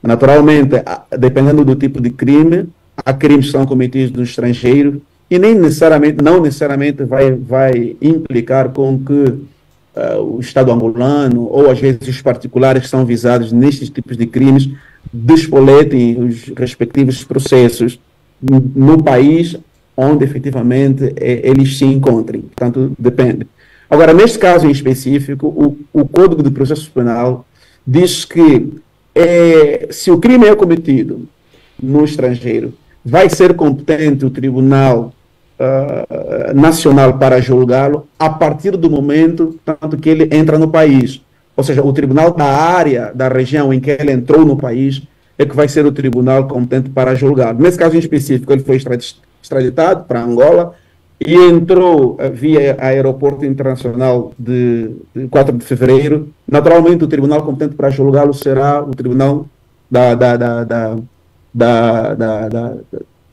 Naturalmente, dependendo do tipo de crime, há crimes que são cometidos no estrangeiro e não necessariamente vai implicar com que o Estado angolano ou às vezes os particulares que são visados nestes tipos de crimes despoletem os respectivos processos no país onde efetivamente eles se encontrem. Portanto, depende. Agora, neste caso em específico, o Código de Processo Penal diz que se o crime é cometido no estrangeiro, vai ser competente o Tribunal Nacional para julgá-lo a partir do momento tanto que ele entra no país. Ou seja, o tribunal da área, da região em que ele entrou no país, é que vai ser o tribunal competente para julgá-lo. Nesse caso em específico, ele foi extraditado para Angola e entrou via aeroporto internacional de 4 de fevereiro. Naturalmente, o tribunal competente para julgá-lo será o tribunal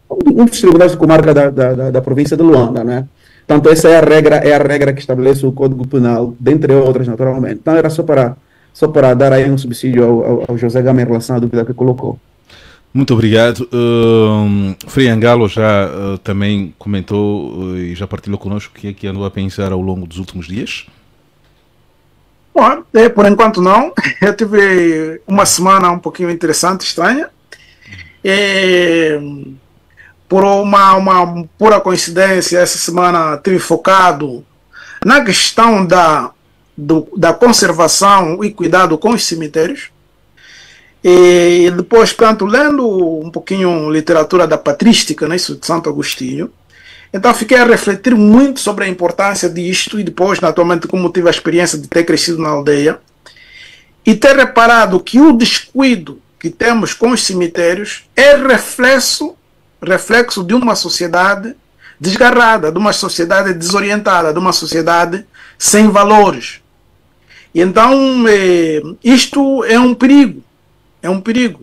um dos tribunais de comarca da província de Luanda, né? Portanto, essa é a regra que estabelece o Código Penal, dentre outras, naturalmente. Então, era só para dar aí um subsídio ao José Gama em relação à dúvida que colocou. Muito obrigado. Frei Angalo já também comentou e já partilhou connosco o que é que andou a pensar ao longo dos últimos dias. Bom, por enquanto não. Eu tive uma semana um pouquinho interessante, estranha. Por uma pura coincidência, essa semana tive focado na questão da conservação e cuidado com os cemitérios. E depois, portanto, lendo um pouquinho literatura da patrística, né, isso de Santo Agostinho, então fiquei a refletir muito sobre a importância disto e depois, naturalmente, como tive a experiência de ter crescido na aldeia e ter reparado que o descuido que temos com os cemitérios é reflexo de uma sociedade desgarrada, de uma sociedade desorientada, de uma sociedade sem valores. E então, isto é um perigo. É um perigo.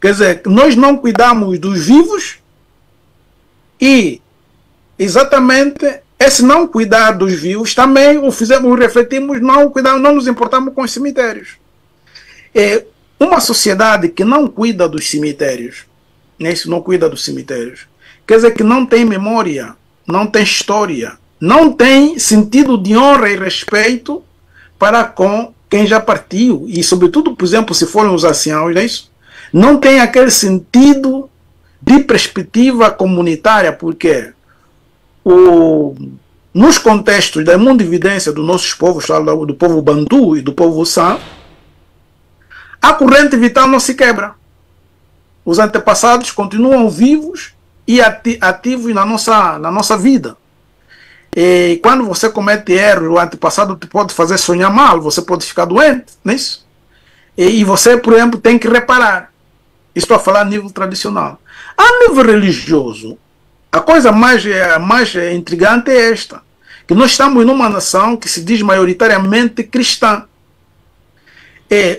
Quer dizer, nós não cuidamos dos vivos e exatamente esse não cuidar dos vivos também o fizemos, refletimos, não cuidar, não nos importamos com os cemitérios. Uma sociedade que não cuida dos cemitérios, né, se não cuida dos cemitérios, quer dizer que não tem memória, não tem história, não tem sentido de honra e respeito para com quem já partiu. E, sobretudo, por exemplo, se forem os anciãos, não é isso? Não tem aquele sentido de perspectiva comunitária, porque nos contextos da mundividência dos nossos povos, do povo Bantu e do povo San, a corrente vital não se quebra. Os antepassados continuam vivos e ativos na nossa vida. E quando você comete erros, o antepassado te pode fazer sonhar mal, você pode ficar doente, não é isso? E você, por exemplo, tem que reparar. Estou a falar a nível tradicional. A nível religioso, a coisa mais intrigante é esta, que nós estamos numa nação que se diz maioritariamente cristã.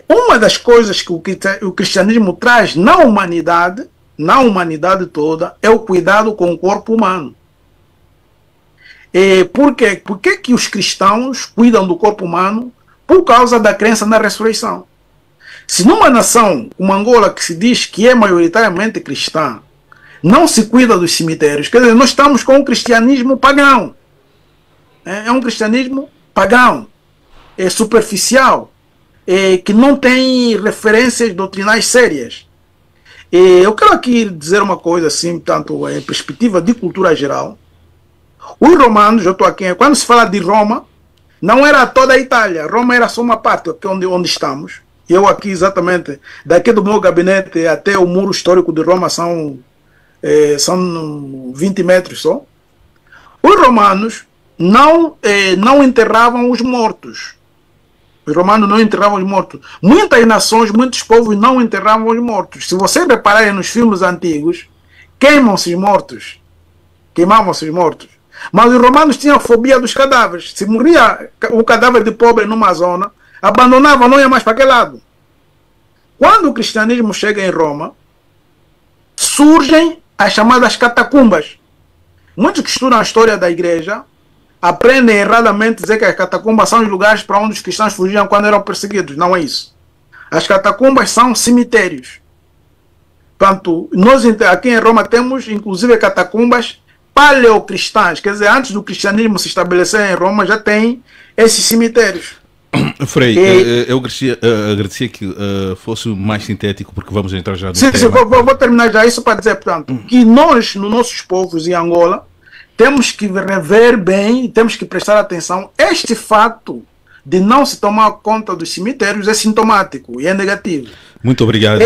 Uma das coisas que o cristianismo traz na humanidade toda, é o cuidado com o corpo humano. Por quê? Por que os cristãos cuidam do corpo humano? Por causa da crença na ressurreição. Se numa nação como Angola, que se diz que é maioritariamente cristã, não se cuida dos cemitérios, quer dizer, nós estamos com um cristianismo pagão. É um cristianismo pagão, superficial, que não tem referências doutrinais sérias. Eu quero aqui dizer uma coisa assim, tanto em perspectiva de cultura geral. Os romanos, eu estou aqui, quando se fala de Roma, não era toda a Itália, Roma era só uma parte, aqui onde estamos. Eu aqui exatamente, daqui do meu gabinete até o muro histórico de Roma são 20 metros só. Os romanos não enterravam os mortos. Os romanos não enterravam os mortos. Muitas nações, muitos povos não enterravam os mortos. Se vocês repararem nos filmes antigos, queimam-se os mortos. Queimavam-se os mortos. Mas os romanos tinham fobia dos cadáveres. Se morria o cadáver de pobre numa zona, abandonava, não ia mais para aquele lado. Quando o cristianismo chega em Roma, surgem as chamadas catacumbas. Muitos que estudam a história da igreja aprendem erradamente a dizer que as catacumbas são os lugares para onde os cristãos fugiam quando eram perseguidos. Não é isso. As catacumbas são cemitérios. Portanto, nós aqui em Roma temos inclusive catacumbas paleocristãs. Quer dizer, antes do cristianismo se estabelecer em Roma, já tem esses cemitérios. Frei, eu agradecia que fosse mais sintético, porque vamos entrar já no tema. Sim, vou terminar já isso para dizer, portanto, que nós, nos nossos povos em Angola, temos que rever bem, temos que prestar atenção. Este fato de não se tomar conta dos cemitérios é sintomático e é negativo. Muito obrigado.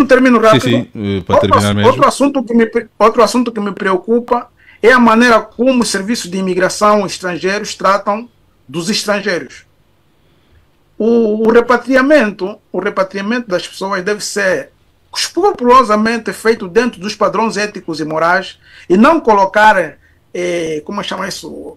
Termino rápido. Sim, para terminar mesmo. Outro assunto que me preocupa é a maneira como os serviços de imigração estrangeiros tratam dos estrangeiros. O repatriamento das pessoas deve ser escrupulosamente feito dentro dos padrões éticos e morais e não colocar, como chama isso,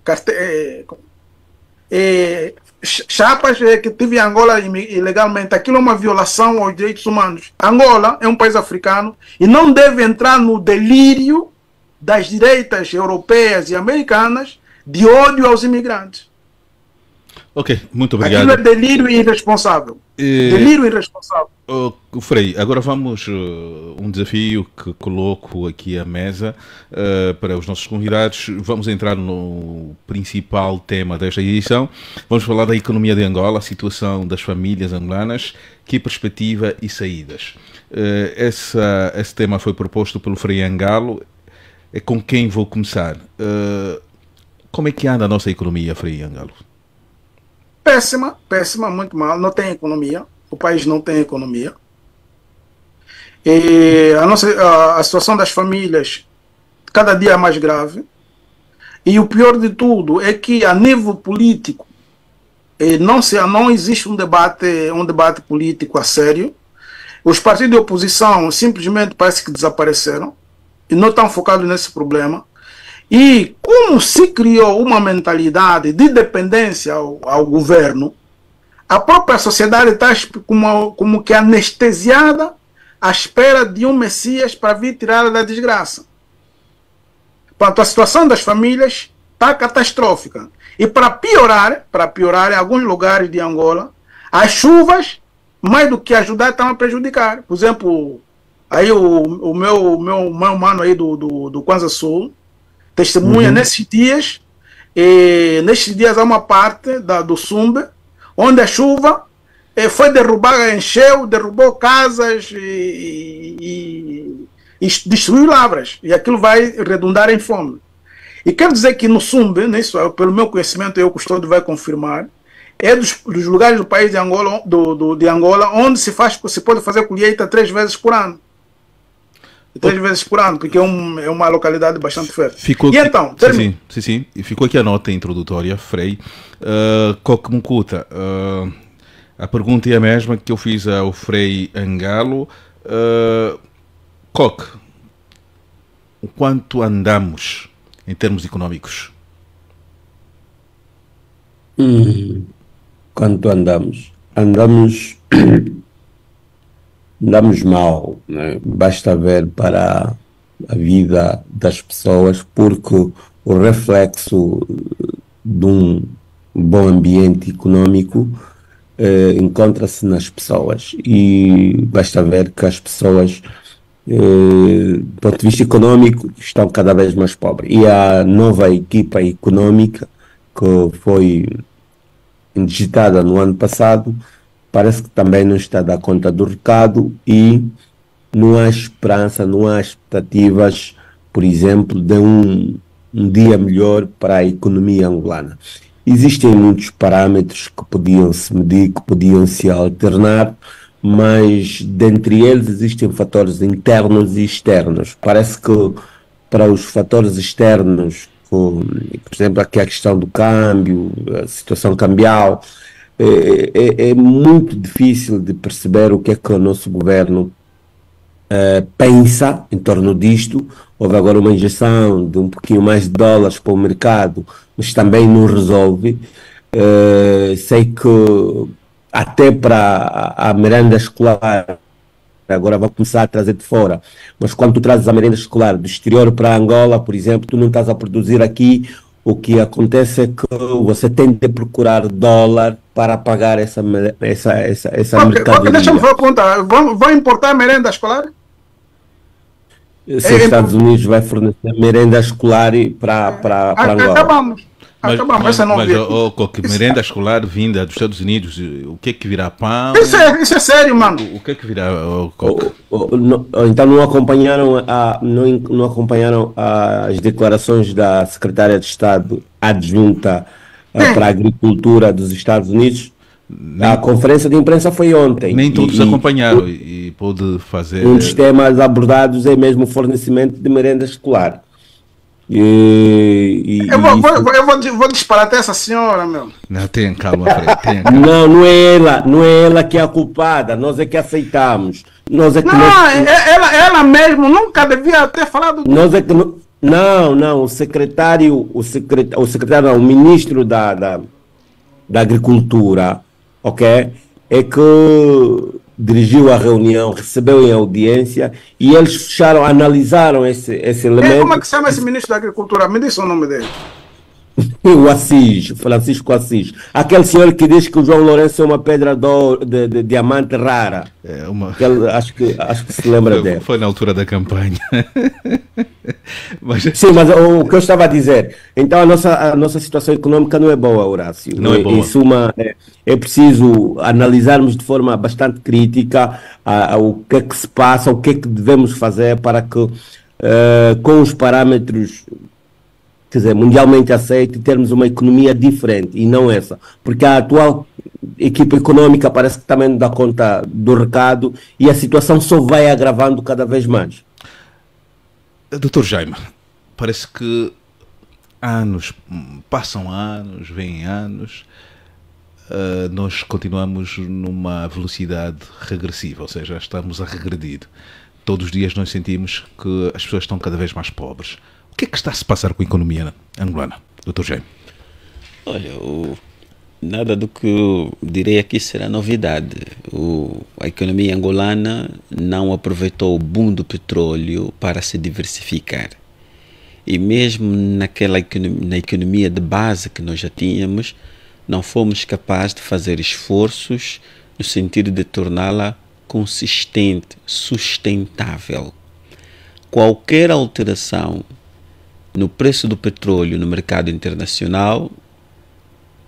chapas que tive em Angola ilegalmente. Aquilo é uma violação aos direitos humanos. Angola é um país africano e não deve entrar no delírio das direitas europeias e americanas de ódio aos imigrantes. Ok, muito obrigado. Aquilo é delírio irresponsável. Delírio irresponsável. Frei, agora vamos um desafio que coloco aqui à mesa para os nossos convidados. Vamos entrar no principal tema desta edição. Vamos falar da economia de Angola, a situação das famílias angolanas, que perspectiva e saídas. Esse tema foi proposto pelo Frei Angalo. É com quem vou começar. Como é que anda a nossa economia, Frei Angalo? Péssima, muito mal. Não tem economia. O país não tem economia. E a situação das famílias cada dia é mais grave. E o pior de tudo é que a nível político não existe um debate político a sério. Os partidos de oposição simplesmente parece que desapareceram e não estão focados nesse problema. E como se criou uma mentalidade de dependência ao governo, a própria sociedade está como que anestesiada à espera de um Messias para vir tirá-la da desgraça. Portanto, a situação das famílias está catastrófica. E para piorar, em alguns lugares de Angola, as chuvas, mais do que ajudar, estão a prejudicar. Por exemplo, aí o meu mano aí do Kwanza Sul testemunha nesses dias há uma parte do Sumbe, onde a chuva foi derrubar, derrubou casas e destruiu lavras. E aquilo vai redundar em fome. E quero dizer que no Sumbe, pelo meu conhecimento, o Custódio vai confirmar, é dos lugares do país de Angola, de Angola onde se pode fazer colheita 3 vezes por ano. 3 vezes por ano, porque é uma localidade bastante fértil. E então, sim. E ficou aqui a nota introdutória, Frei. Coque Mucuta, a pergunta é a mesma que eu fiz ao Frei Angalo. Coque, o quanto andamos em termos económicos? Quanto andamos? Andamos mal, né? Basta ver para a vida das pessoas, porque o reflexo de um bom ambiente econômico encontra-se nas pessoas, e basta ver que as pessoas, do ponto de vista econômico, estão cada vez mais pobres. E a nova equipa econômica que foi digitada no ano passado parece que também não está a dar conta do recado, e não há esperança, não há expectativas, por exemplo, de um dia melhor para a economia angolana. Existem muitos parâmetros que podiam se medir, que podiam se alternar, mas dentre eles existem fatores internos e externos. Parece que para os fatores externos, por exemplo, aqui a questão do câmbio, a situação cambial, é muito difícil de perceber o que é que o nosso governo pensa em torno disto. Houve agora uma injeção de um pouquinho mais de dólares para o mercado, mas também não resolve. Sei que até para a merenda escolar agora vai começar a trazer de fora, mas quando tu trazes a merenda escolar do exterior para Angola, por exemplo, tu não estás a produzir aqui. O que acontece é que você tem de procurar dólar para pagar essa mercadoria. Deixa-me perguntar, vão importar merenda escolar? Se os Estados Unidos vai fornecer merenda escolar para Angola. Mas merenda escolar vinda dos Estados Unidos, o que é que virá? Pão? Isso é sério, mano. O que é que virá? Então não acompanharam as declarações da secretária de Estado adjunta para a Agricultura dos Estados Unidos? A conferência de imprensa foi ontem. Nem todos acompanharam e pôde fazer. Um dos temas abordados é mesmo o fornecimento de merenda escolar. Eu vou disparar até essa senhora, meu. Não, tenha calma, Fred, tenha calma. Não é ela que é a culpada, nós é que aceitamos. Ela mesmo nunca devia ter falado disso. Nós é que o ministro da Agricultura, ok, é que dirigiu a reunião, recebeu em audiência, e eles analisaram esse elemento. Como é que se chama esse ministro da Agricultura? Me diz o nome dele. O Assis, Francisco Assis. Aquele senhor que diz que o João Lourenço é uma pedra de diamante rara. Acho que se lembra dele. Foi na altura da campanha. Sim, mas o que eu estava a dizer, então a nossa situação econômica não é boa, Horácio. Não é boa. Em suma, é preciso analisarmos de forma bastante crítica o que é que se passa, o que é que devemos fazer para que, com os parâmetros, quer dizer, mundialmente aceito, termos uma economia diferente e não essa, porque a atual equipa econômica parece que também não dá conta do recado, e a situação só vai agravando cada vez mais. Dr. Jaime, parece que passam anos, vêm anos, nós continuamos numa velocidade regressiva, ou seja, estamos a regredir. Todos os dias nós sentimos que as pessoas estão cada vez mais pobres. O que é que está a se passar com a economia angolana, Dr. Jaime? Olha, nada do que eu direi aqui será novidade. A economia angolana não aproveitou o boom do petróleo para se diversificar. E mesmo na economia de base que nós já tínhamos, não fomos capazes de fazer esforços no sentido de torná-la consistente, sustentável. Qualquer alteração no preço do petróleo no mercado internacional,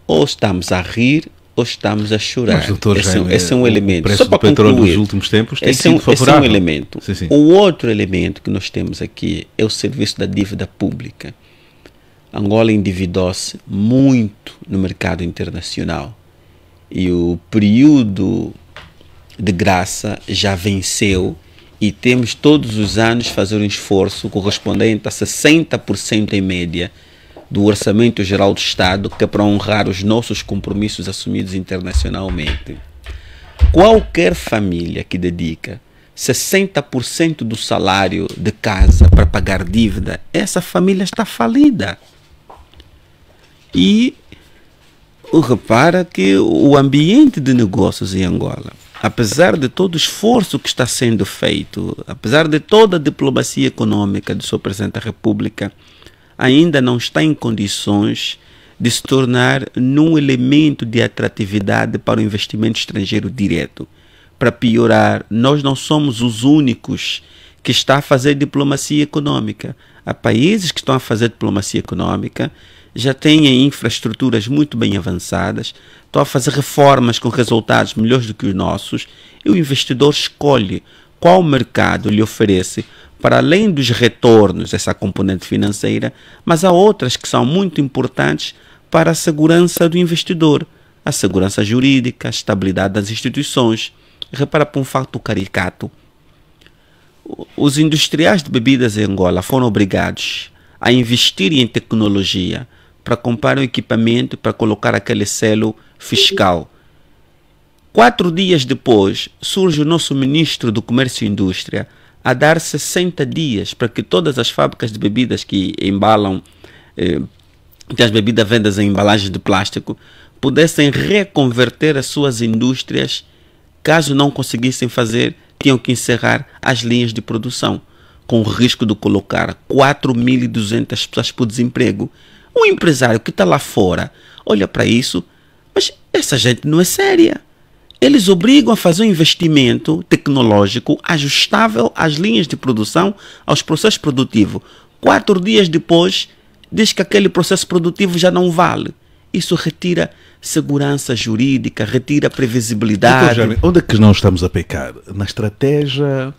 ou estamos a rir ou estamos a chorar. Mas, doutor, esse é um elemento. O preço do petróleo nos últimos tempos tem sido favorável. Esse é um elemento. Sim. O outro elemento que nós temos aqui é o serviço da dívida pública. Angola endividou-se muito no mercado internacional e o período de graça já venceu e temos todos os anos fazer um esforço correspondente a 60% em média do Orçamento Geral do Estado, que é para honrar os nossos compromissos assumidos internacionalmente. Qualquer família que dedica 60% do salário de casa para pagar dívida, essa família está falida. E repara que o ambiente de negócios em Angola, apesar de todo o esforço que está sendo feito, apesar de toda a diplomacia econômica do Sr. Presidente da República, ainda não está em condições de se tornar num elemento de atratividade para o investimento estrangeiro direto. Para piorar, nós não somos os únicos que estão a fazer diplomacia econômica. Há países que estão a fazer diplomacia econômica, já têm infraestruturas muito bem avançadas, estão a fazer reformas com resultados melhores do que os nossos, e o investidor escolhe qual mercado lhe oferece, para além dos retornos, essa componente financeira, mas há outras que são muito importantes para a segurança do investidor, a segurança jurídica, a estabilidade das instituições. Repara para um facto caricato. Os industriais de bebidas em Angola foram obrigados a investir em tecnologia para comprar um equipamento para colocar aquele selo fiscal. 4 dias depois, surge o nosso ministro do Comércio e Indústria a dar 60 dias para que todas as fábricas de bebidas que embalam, que as bebidas vendas em embalagens de plástico, pudessem reconverter as suas indústrias. Caso não conseguissem fazer, tinham que encerrar as linhas de produção, com o risco de colocar 4.200 pessoas por desemprego. Um empresário que está lá fora olha para isso, mas essa gente não é séria. Eles obrigam a fazer um investimento tecnológico ajustável às linhas de produção, aos processos produtivos. 4 dias depois, diz que aquele processo produtivo já não vale. Isso retira segurança jurídica, retira previsibilidade. Doutor Jaime, onde é que não estamos a pecar? Na estratégia?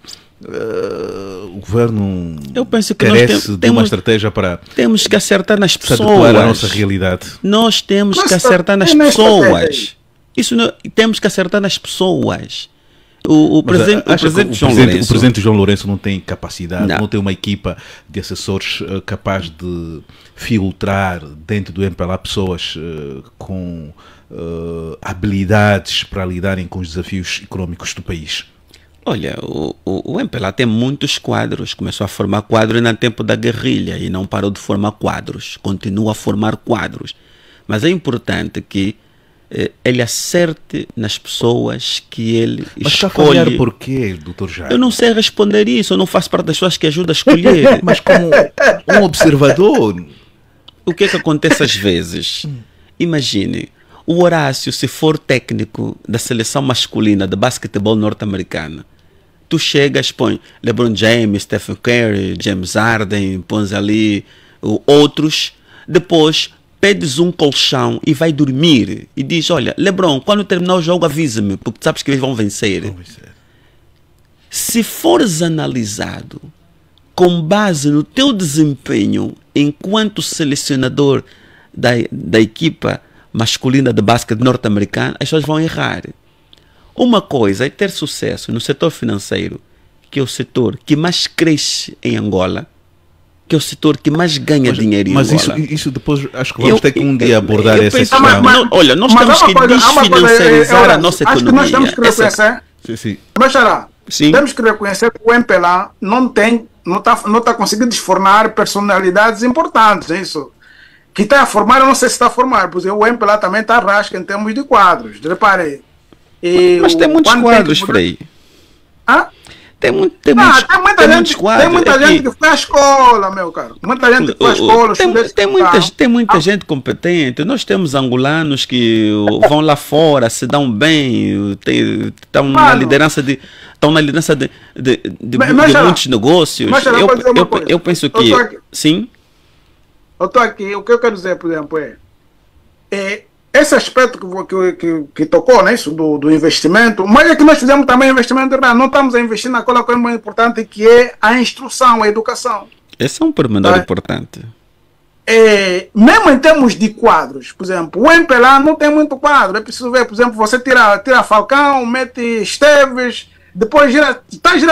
O governo Eu penso que carece de uma estratégia para temos que acertar nas pessoas. adequar a nossa realidade. Nós temos que acertar nas pessoas. Isso não, temos que acertar nas pessoas. O presidente João Lourenço não tem capacidade, não tem uma equipa de assessores capaz de filtrar dentro do MPLA pessoas com habilidades para lidarem com os desafios económicos do país. Olha, o MPLA tem muitos quadros. Começou a formar quadros no tempo da guerrilha e não parou de formar quadros. Continua a formar quadros. Mas é importante que ele acerte nas pessoas que ele mas escolhe. Mas por quê, doutor Jaime? Eu não sei responder isso. Eu não faço parte das pessoas que ajudam a escolher. Mas como um observador... O que é que acontece às vezes? Imagine, o Horácio, se for técnico da seleção masculina de basquetebol norte-americana, tu chegas, põe LeBron James, Stephen Curry, James Harden, pões ali outros, depois pedes um colchão e vai dormir e diz, olha, LeBron, quando terminar o jogo avisa-me, porque sabes que eles vão vencer. Se fores analisado com base no teu desempenho enquanto selecionador da equipa masculina de basquete norte-americana, as pessoas vão errar. Uma coisa é ter sucesso no setor financeiro, que é o setor que mais cresce em Angola, que é o setor que mais ganha dinheiro em Angola. Mas isso depois acho que vamos ter que um dia abordar essa questão. Olha, nós temos que desfinanciarizar a nossa economia. Acho que nós temos que reconhecer. Sim. Temos que reconhecer que o MPLA não está conseguindo formar personalidades importantes, é isso. Que está a formar, eu não sei se está a formar, pois o MPLA também está rasca em termos de quadros, repare. Mas tem muitos quadros, Frei. Tem muita Tem muitos quadros. Tem muita gente que foi à escola, meu caro. Muita gente que foi à escola. Tem muita gente competente. Nós temos angolanos que vão lá fora, se dão bem, estão na liderança de muitos negócios. Eu penso que sim. Eu estou aqui. O que eu quero dizer, por exemplo, é esse aspecto que tocou, né, isso do investimento, mas é que nós fizemos também investimento real. Não estamos a investir naquela coisa mais importante que é a instrução, a educação. Esse é um pormenor importante. Mesmo em termos de quadros, por exemplo, o MPLA não tem muito quadro. É preciso ver, por exemplo, você tira Falcão, mete Esteves, depois gira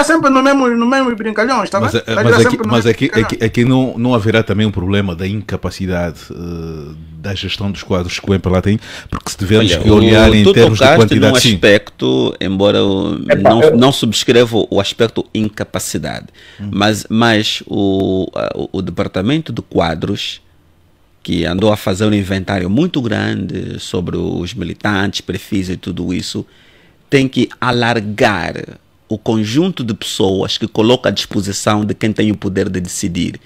sempre no mesmo brincalhões, tá? Mas aqui não haverá também um problema da incapacidade da gestão dos quadros que o MPLA tem, porque se tivermos que olhar em termos de quantidade... num aspecto, embora eu não subscrevo o aspecto incapacidade, mas o departamento de quadros, que andou a fazer um inventário muito grande sobre os militantes, perfis e tudo isso, tem que alargar o conjunto de pessoas que coloca à disposição de quem tem o poder de decidir.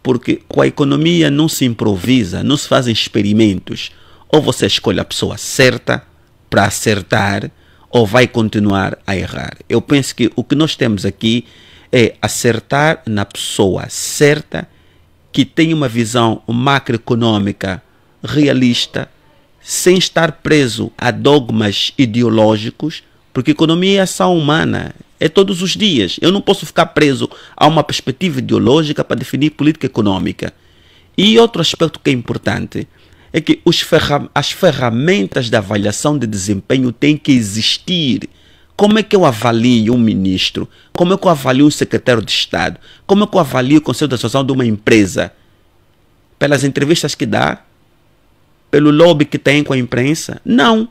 Porque com a economia não se improvisa, não se fazem experimentos. Ou você escolhe a pessoa certa para acertar, ou vai continuar a errar. Eu penso que o que nós temos aqui é acertar na pessoa certa, que tem uma visão macroeconômica realista, sem estar preso a dogmas ideológicos, porque economia é ação humana, é todos os dias. Eu não posso ficar preso a uma perspectiva ideológica para definir política econômica. E outro aspecto que é importante é que as ferramentas de avaliação de desempenho têm que existir. Como é que eu avalio um ministro? Como é que eu avalio um secretário de Estado? Como é que eu avalio o conselho de administração de uma empresa? Pelas entrevistas que dá? Pelo lobby que tem com a imprensa? Não.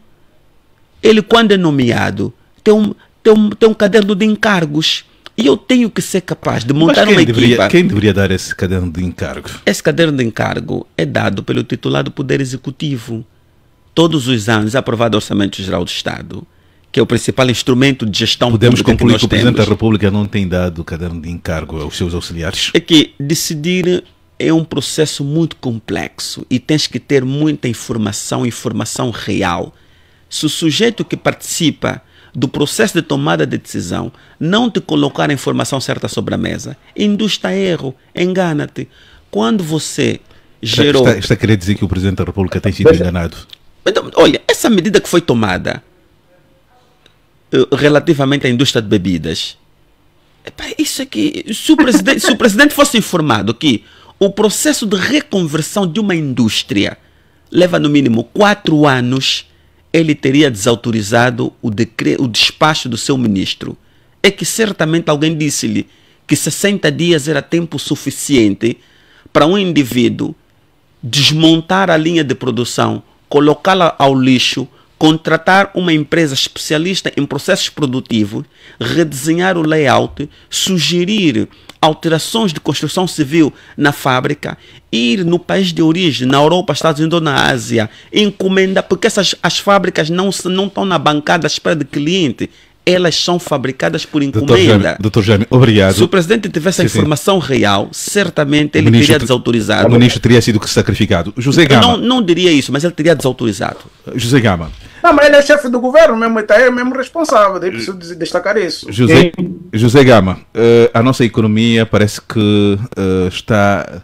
Ele, quando é nomeado, tem um caderno de encargos. E eu tenho que ser capaz de montar uma equipa. Quem deveria dar esse caderno de encargo? Esse caderno de encargo é dado pelo titular do Poder Executivo. Todos os anos é aprovado o Orçamento Geral do Estado, que é o principal instrumento de gestão pública que nós temos. Podemos concluir que o Presidente da República não tem dado o caderno de encargo aos seus auxiliares? É que decidir é um processo muito complexo e tens que ter muita informação real. Se o sujeito que participa do processo de tomada de decisão não te colocar a informação certa sobre a mesa, induz-te a erro, engana-te. Quando você gerou... Está a querer dizer que o Presidente da República tem sido enganado? Então, olha, essa medida que foi tomada relativamente à indústria de bebidas, isso aqui, se o Presidente fosse informado que o processo de reconversão de uma indústria leva no mínimo 4 anos, ele teria desautorizado o despacho do seu ministro. É que certamente alguém disse-lhe que 60 dias era tempo suficiente para um indivíduo desmontar a linha de produção, colocá-la ao lixo, contratar uma empresa especialista em processos produtivos, redesenhar o layout, sugerir alterações de construção civil na fábrica, ir no país de origem, na Europa, Estados Unidos ou na Ásia, encomenda, porque as fábricas não estão na bancada à espera de cliente, elas são fabricadas por encomenda. Doutor Jaime, obrigado. Se o Presidente tivesse a informação real, certamente ele teria desautorizado. O ministro teria sido sacrificado. José Gama. Não diria isso, mas ele teria desautorizado. José Gama. Não, mas ele é chefe do governo mesmo, está aí mesmo responsável, daí preciso destacar isso. José Gama, a nossa economia parece que está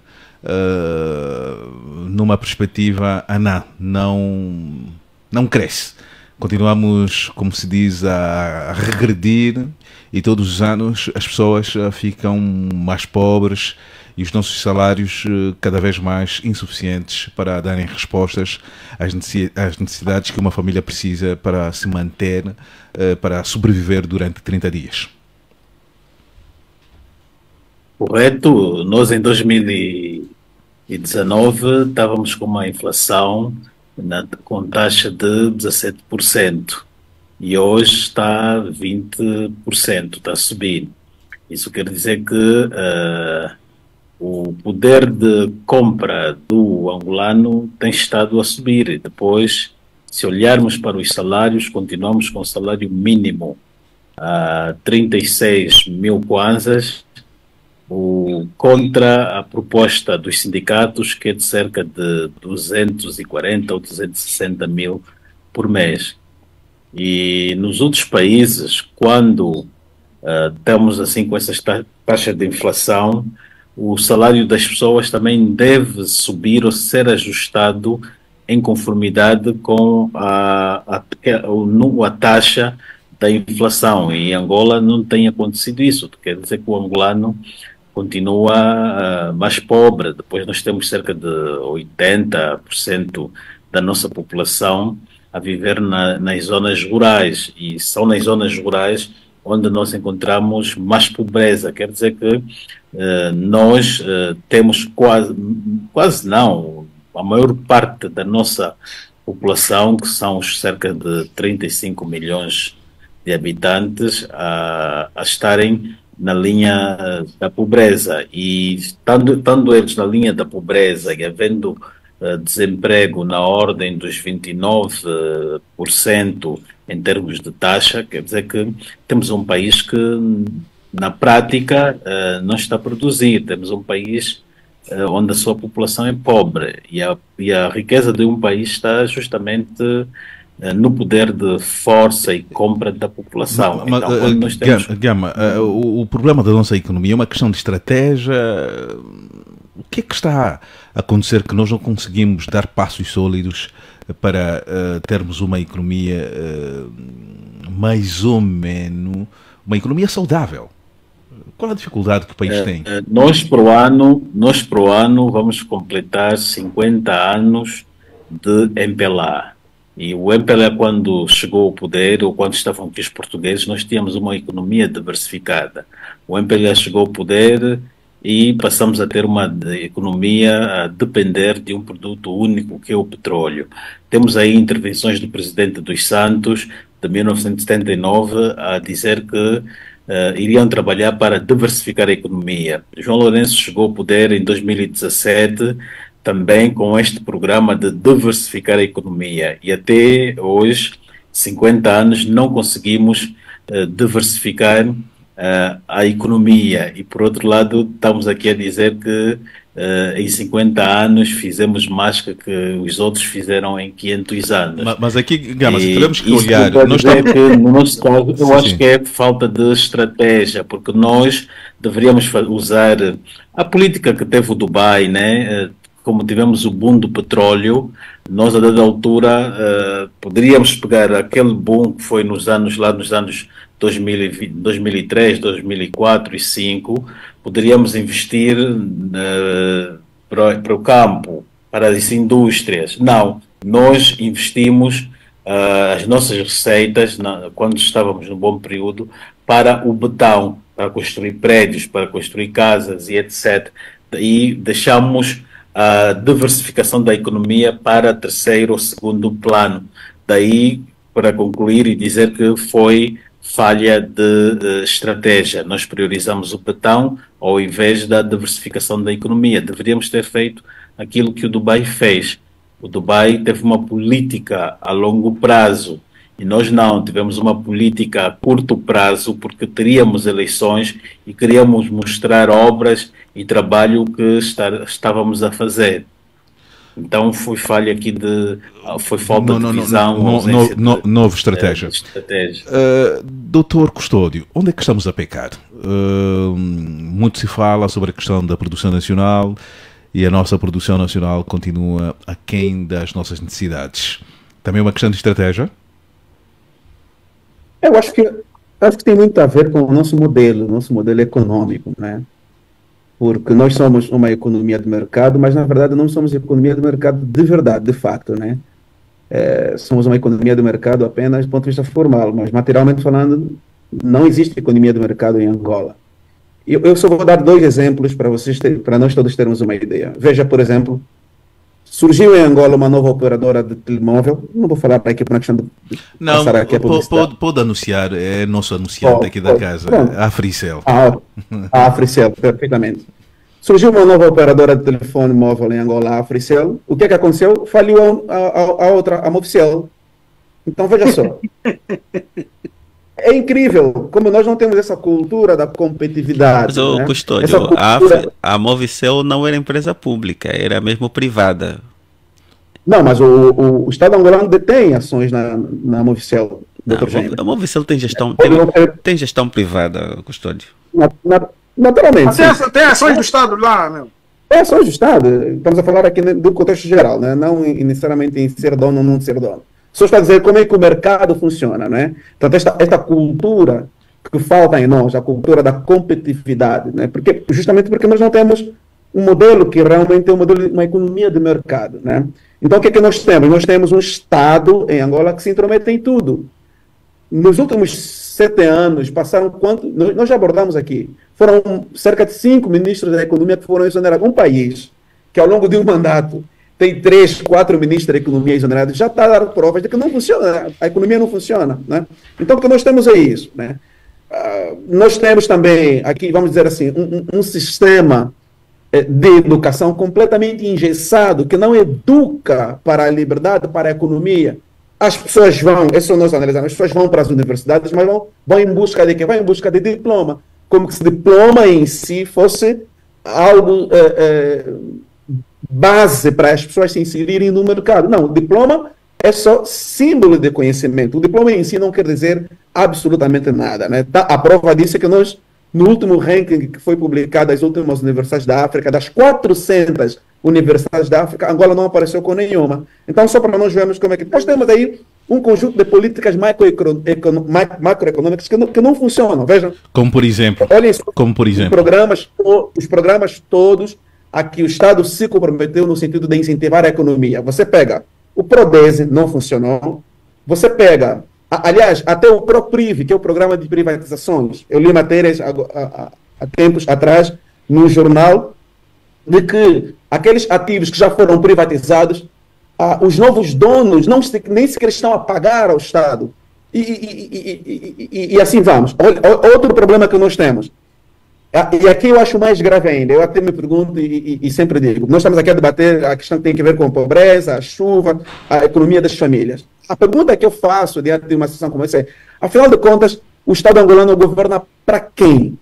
numa perspectiva não cresce. Continuamos, como se diz, a regredir e todos os anos as pessoas ficam mais pobres e os nossos salários cada vez mais insuficientes para darem respostas às necessidades que uma família precisa para se manter, para sobreviver durante 30 dias. Correto. Nós em 2019 estávamos com uma inflação com taxa de 17% e hoje está 20%, está a subir. Isso quer dizer que o poder de compra do angolano tem estado a subir. E depois, se olharmos para os salários, continuamos com o salário mínimo 36 mil kwanzas, contra a proposta dos sindicatos, que é de cerca de 240 ou 260 mil por mês. E nos outros países, quando estamos assim com essas taxas de inflação, o salário das pessoas também deve subir ou ser ajustado em conformidade com a taxa da inflação. E em Angola não tem acontecido isso, quer dizer que o angolano continua mais pobre. Depois nós temos cerca de 80% da nossa população a viver nas zonas rurais, e são nas zonas rurais onde nós encontramos mais pobreza. Quer dizer que nós temos quase não, a maior parte da nossa população, que são os cerca de 35 milhões de habitantes, a estarem na linha da pobreza. E estando eles na linha da pobreza e havendo desemprego na ordem dos 29% em termos de taxa, quer dizer que temos um país que, na prática, não está a produzir. Temos um país onde a sua população é pobre, e a riqueza de um país está justamente no poder de força e compra da população. Mas, então, quando nós temos... Gama, o problema da nossa economia é uma questão de estratégia. O que é que está a acontecer que nós não conseguimos dar passos sólidos para termos uma economia mais ou menos, uma economia saudável? Qual a dificuldade que o país tem? Nós para o ano vamos completar 50 anos de MPLA. E o MPLA, quando chegou ao poder, ou quando estavam aqui os portugueses, nós tínhamos uma economia diversificada. O MPLA chegou ao poder e passamos a ter uma economia a depender de um produto único, que é o petróleo. Temos aí intervenções do presidente dos Santos, de 1979, a dizer que iriam trabalhar para diversificar a economia. João Lourenço chegou ao poder em 2017, também com este programa de diversificar a economia. E até hoje, 50 anos, não conseguimos diversificar a economia. E, por outro lado, estamos aqui a dizer que em 50 anos fizemos mais que os outros fizeram em 500 anos. Mas aqui, Gama, teremos que olhar... Nós que, no nosso caso, eu acho que é falta de estratégia, porque nós deveríamos usar a política que teve o Dubai, né? Como tivemos o boom do petróleo, nós a dada altura poderíamos pegar aquele boom que foi nos anos 2020, 2003, 2004 e 2005, poderíamos investir para o campo, para as indústrias. Não, nós investimos as nossas receitas, quando estávamos no bom período, para o betão, para construir prédios, para construir casas e etc. E deixamos a diversificação da economia para terceiro ou segundo plano. Daí, para concluir e dizer que foi falha de estratégia. Nós priorizamos o betão ao invés da diversificação da economia. Deveríamos ter feito aquilo que o Dubai fez. O Dubai teve uma política a longo prazo e nós não, tivemos uma política a curto prazo, porque teríamos eleições e queríamos mostrar obras e trabalho que estávamos a fazer. Então foi falha aqui foi falta de visão, nova estratégia. Doutor Custódio, onde é que estamos a pecar? Muito se fala sobre a questão da produção nacional e a nossa produção nacional continua aquém das nossas necessidades. Também é uma questão de estratégia? Eu acho que tem muito a ver com o nosso modelo econômico, né? Porque nós somos uma economia de mercado, mas na verdade não somos economia de mercado de verdade, de facto, né? Somos uma economia de mercado apenas do ponto de vista formal, mas materialmente falando, não existe economia de mercado em Angola. Eu só vou dar 2 exemplos para nós todos termos uma ideia. Veja, por exemplo, surgiu em Angola uma nova operadora de telemóvel. Não vou falar para aqui por uma questão de passar aqui a publicidade. Pode anunciar, é nosso anunciante aqui da casa, a Africell. A Africell, perfeitamente. Surgiu uma nova operadora de telefone móvel em Angola, a Africell. O que é que aconteceu? Faliu a outra, a Mobicel. Então, veja só. é incrível como nós não temos essa cultura da competitividade. Mas, ô, né? Custódio, Essa cultura... a Movicel não era empresa pública, era mesmo privada. Não, mas o Estado angolano detém ações na Movicel, Não, Dr. Jaime. a Movicel tem gestão, Pode tem gestão privada, Custódio. Naturalmente. Tem ações do Estado lá, meu. É ações do Estado. Estamos a falar aqui do contexto geral, né? Não necessariamente em ser dono ou não ser dono. Só está a dizer como é que o mercado funciona, né? Então, esta cultura que falta em nós, a cultura da competitividade, né? Justamente porque nós não temos um modelo que realmente é um modelo, uma economia de mercado, né? Então, o que é que nós temos? Nós temos um Estado em Angola que se intromete em tudo. Nos últimos 7 anos, passaram quanto? Nós já abordamos aqui. Foram cerca de 5 ministros da economia que foram exonerados. Um país que, ao longo de um mandato, tem 3, 4 ministros da economia exonerados, já está a dar provas de que não funciona, a economia não funciona, né? Então, o que nós temos é isso, né? Nós temos também, aqui, vamos dizer assim, um sistema de educação completamente engessado, que não educa para a liberdade, para a economia. As pessoas vão, isso nós analisamos, as pessoas vão para as universidades, mas vão em busca de quê? Vão em busca de diploma, como se diploma em si fosse algo base para as pessoas se inserirem no mercado. Não, o diploma é só símbolo de conhecimento. O diploma em si não quer dizer absolutamente nada, né? A prova disso é que nós, no último ranking que foi publicado das últimas universidades da África, das 400 universidades da África, Angola não apareceu com nenhuma. Então, só para nós vermos como é que... Nós temos aí um conjunto de políticas macroeconômicas que não funcionam. Vejam. Como por exemplo? Olhem, os programas todos a que o Estado se comprometeu no sentido de incentivar a economia. Você pega o Prodese, não funcionou. Você pega, aliás, até o ProPriv, que é o programa de privatizações. Eu li matérias há tempos atrás no jornal de que aqueles ativos que já foram privatizados, os novos donos nem sequer estão a pagar ao Estado. E assim vamos. Outro problema que nós temos. E aqui eu acho mais grave ainda, eu até me pergunto e sempre digo, nós estamos aqui a debater a questão que tem a ver com a pobreza, a chuva, a economia das famílias. A pergunta que eu faço diante de uma situação como essa é, afinal de contas, o Estado angolano governa para quem?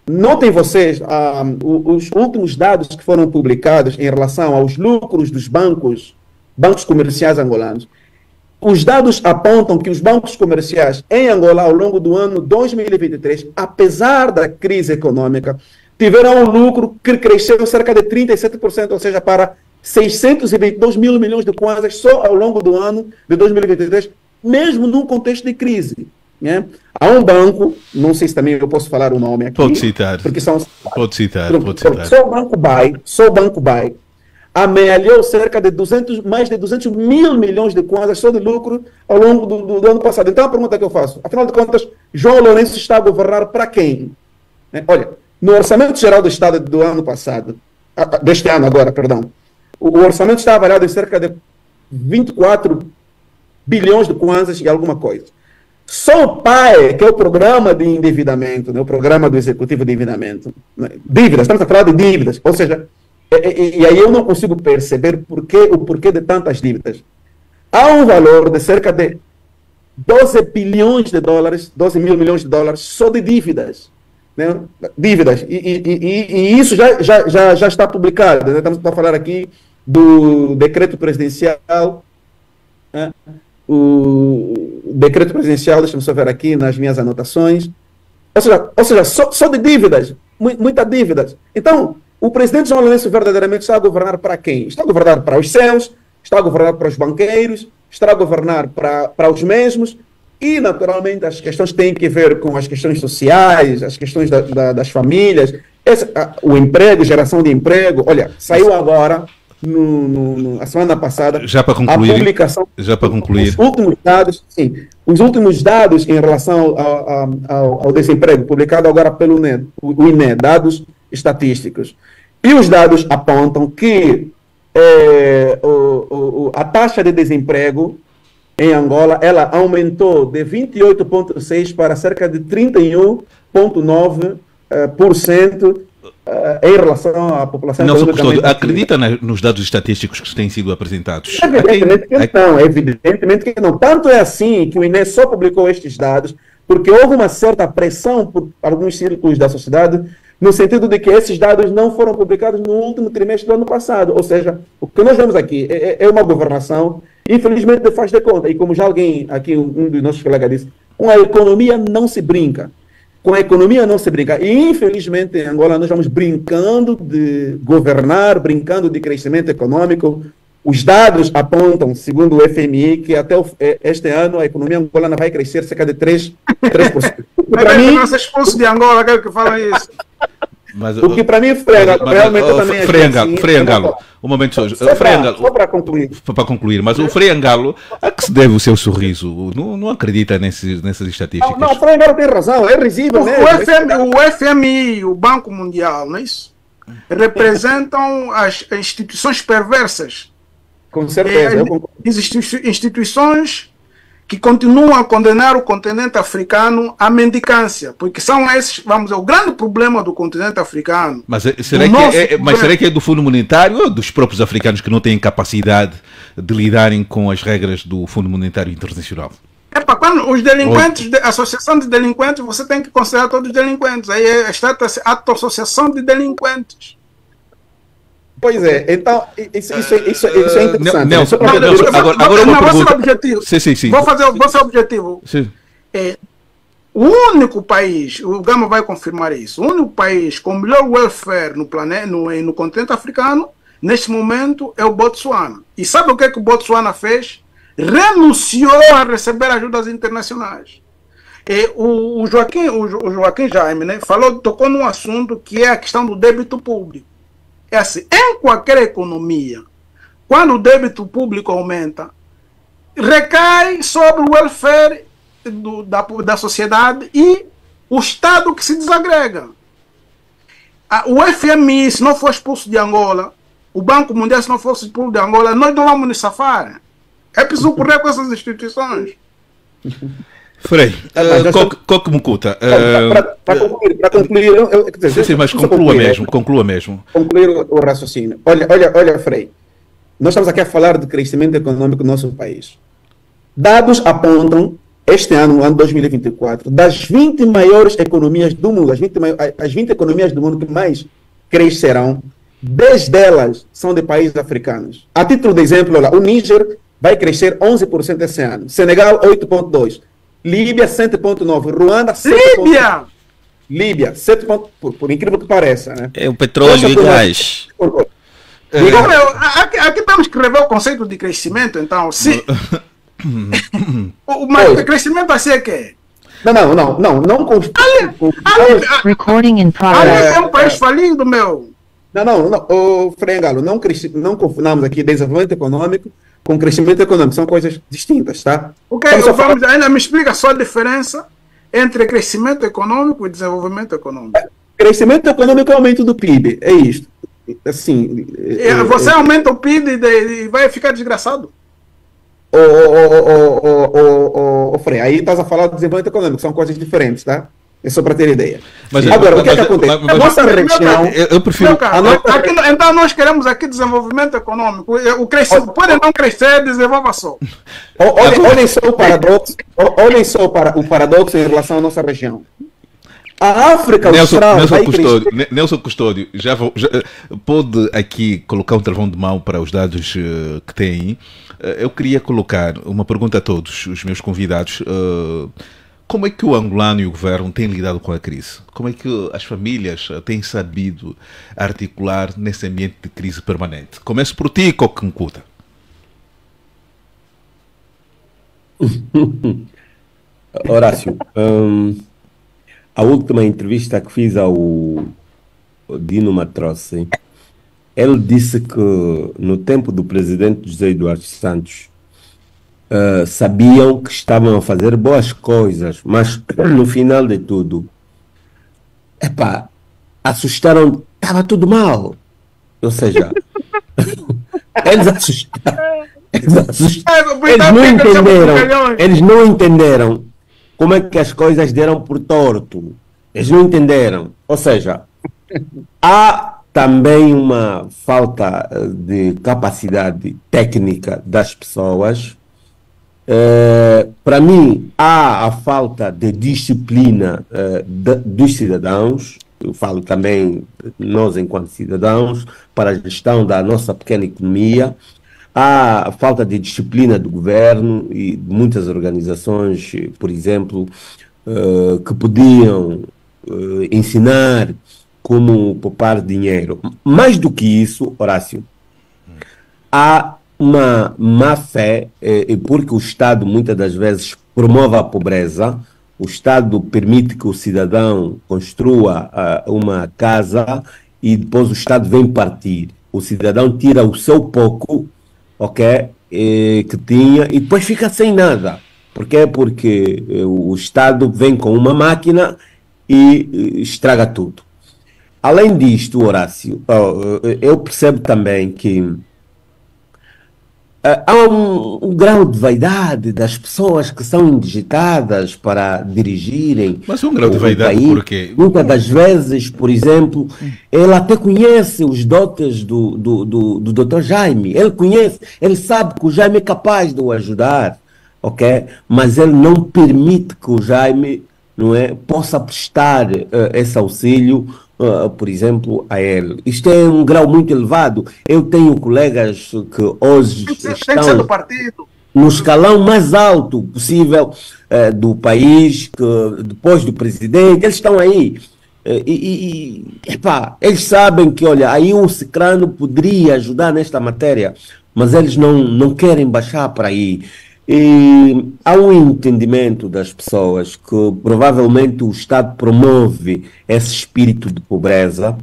Notem vocês, os últimos dados que foram publicados em relação aos lucros dos bancos comerciais angolanos. Os dados apontam que os bancos comerciais em Angola, ao longo do ano 2023, apesar da crise econômica, tiveram um lucro que cresceu cerca de 37%, ou seja, para 622 mil milhões de kwanzas só ao longo do ano de 2023, mesmo num contexto de crise. Né? Há um banco, não sei se também eu posso falar o nome aqui. Pode citar. Porque são, pode citar. Só o Banco BAE amealhou cerca de mais de 200 mil milhões de kwanzas só de lucro ao longo do ano passado. Então a pergunta que eu faço, afinal de contas, João Lourenço está a governar para quem? Olha, no Orçamento Geral do Estado do ano passado, deste ano agora, perdão, o orçamento está avaliado em cerca de 24 bilhões de kwanzas e alguma coisa. Só o PAE, que é o programa de endividamento, né, o programa do Executivo de Endividamento, né, dívidas, estamos a falar de dívidas, ou seja, e aí eu não consigo perceber o porquê de tantas dívidas. Há um valor de cerca de 12 bilhões de dólares, 12 mil milhões de dólares só de dívidas. Né? Dívidas. E isso já está publicado. Né? Estamos a falar aqui do decreto presidencial. Né? O decreto presidencial, deixa-me só ver aqui nas minhas anotações. Ou seja só de dívidas. Muitas dívidas. Então, o presidente João Lourenço verdadeiramente está a governar para quem? Está a governar para os céus, está a governar para os banqueiros, está a governar para os mesmos e, naturalmente, as questões têm que ver com as questões sociais, as questões das famílias, o emprego, geração de emprego. Olha, saiu agora, a semana passada, já para concluir, a publicação os últimos dados, sim, os últimos dados em relação ao desemprego, publicado agora pelo INE, dados estatísticos. E os dados apontam que a taxa de desemprego em Angola, ela aumentou de 28,6% para cerca de 31,9% em relação à população. Nelson Custódio, acredita nos dados estatísticos que têm sido apresentados? Evidentemente que não. Tanto é assim que o INE só publicou estes dados porque houve uma certa pressão por alguns círculos da sociedade, no sentido de que esses dados não foram publicados no último trimestre do ano passado. Ou seja, o que nós vemos aqui é uma governação, infelizmente, de faz de conta. E como já alguém aqui, um dos nossos colegas disse, com a economia não se brinca. Com a economia não se brinca. E, infelizmente, em Angola, nós vamos brincando de governar, brincando de crescimento econômico. Os dados apontam, segundo o FMI, que até este ano a economia angolana vai crescer cerca de 3%. Para mim, não ser expulso de Angola, aquele que fala isso. Mas, o que para mim, realmente também é Frei Angalo, um momento só. Só para concluir. Para concluir, mas o Frei Angalo, a que se deve o seu sorriso? Não acredita nessas estatísticas? Não, o Frei Angalo tem razão, é risível mesmo. O FMI, o Banco Mundial, não é isso? Representam as instituições perversas. Com certeza. Instituições que continuam a condenar o continente africano à mendicância, porque são esses, vamos dizer, o grande problema do continente africano. Mas será que é do Fundo Monetário ou dos próprios africanos que não têm capacidade de lidarem com as regras do Fundo Monetário Internacional? Quando os delinquentes, a associação de delinquentes, você tem que considerar todos os delinquentes. Aí trata-se de autoassociação de delinquentes. Pois é, então isso é interessante. Nelson, agora uma pergunta. Objetivo. Sim. Vou ser objetivo. Sim. O único país, o Gama vai confirmar isso, o único país com melhor welfare no planeta, no continente africano, neste momento, é o Botsuana. E sabe o que o Botsuana fez? Renunciou a receber ajudas internacionais. O Joaquim Jaime, né, tocou num assunto que é a questão do débito público. É assim, em qualquer economia, quando o débito público aumenta, recai sobre o welfare da sociedade e o Estado que se desagrega. O FMI, se não for expulso de Angola, o Banco Mundial, se não fosse expulso de Angola, nós não vamos nos safar. É preciso correr com essas instituições. Frei, Coque Mucuta. Para concluir, sim, mas conclua mesmo. Concluir o raciocínio. Olha, Frei, nós estamos aqui a falar de crescimento econômico do nosso país. Dados apontam, este ano, no ano 2024, das 20 maiores economias do mundo, as 20 economias do mundo que mais crescerão, 10 delas são de países africanos. A título de exemplo, o Níger vai crescer 11% esse ano, Senegal 8,2%. Líbia, 7,9%. Ruanda, 7,9%. Líbia, 7,9%. Por incrível que pareça, né? É o petróleo e gás. Aqui temos que rever o conceito de crescimento, então. Mas crescimento assim é que? Não. Recording in progress. É um país falido, meu. Não. Frei Angalo, não confundamos aqui desenvolvimento econômico com crescimento econômico, são coisas distintas, tá? Ok, ainda me explica só a diferença entre crescimento econômico e desenvolvimento econômico. Crescimento econômico é aumento do PIB, é isto. Assim, você aumenta o PIB e vai ficar desgraçado. Frei, aí estás a falar de desenvolvimento econômico, são coisas diferentes, tá? É só para ter ideia. Mas, agora, o que acontece? A nossa região... Eu prefiro... Então nós queremos aqui desenvolvimento econômico. Pode não crescer, desenvolva só. Olhem só o paradoxo em relação à nossa região. A África Austral Nelson Custódio, já pode aqui colocar um travão de mão para os dados que tem. Eu queria colocar uma pergunta a todos os meus convidados. Como é que o angolano e o governo têm lidado com a crise? Como é que as famílias têm sabido articular nesse ambiente de crise permanente? Começo por ti, Coque Mucuta. Horácio, a última entrevista que fiz ao Dino Matroce, ele disse que no tempo do presidente José Eduardo Santos, sabiam que estavam a fazer boas coisas, mas no final de tudo, assustaram, estava tudo mal. Ou seja, eles assustaram. Eles não entenderam como é que as coisas deram por torto. Eles não entenderam. Ou seja, há também uma falta de capacidade técnica das pessoas Para mim, há a falta de disciplina dos cidadãos. Eu falo também nós, enquanto cidadãos, para a gestão da nossa pequena economia. Há a falta de disciplina do governo e de muitas organizações, por exemplo, que podiam ensinar como poupar dinheiro. Mais do que isso, Horácio, há uma má fé, porque o Estado muitas das vezes promove a pobreza. O Estado permite que o cidadão construa uma casa e depois o Estado vem partir. O cidadão tira o seu pouco, ok, que tinha e depois fica sem nada. Por quê? Porque o Estado vem com uma máquina e estraga tudo. Além disto, Horácio, eu percebo também que há um grau de vaidade das pessoas que são indigitadas para dirigirem. Mas um grau de o vaidade país. por quê? Muitas das vezes, por exemplo, ele até conhece os dotes do Dr. Jaime. Ele conhece, ele sabe que o Jaime é capaz de o ajudar, ok? Mas ele não permite que o Jaime, não é, possa prestar esse auxílio, por exemplo, a ele. Isto é um grau muito elevado. Eu tenho colegas que hoje Tem que ser estão do partido. no escalão mais alto possível do país, que, depois do presidente, eles estão aí. Epá, eles sabem que, olha, aí um cicrano poderia ajudar nesta matéria, mas eles não querem baixar para aí. E há um entendimento das pessoas que provavelmente o Estado promove esse espírito de pobreza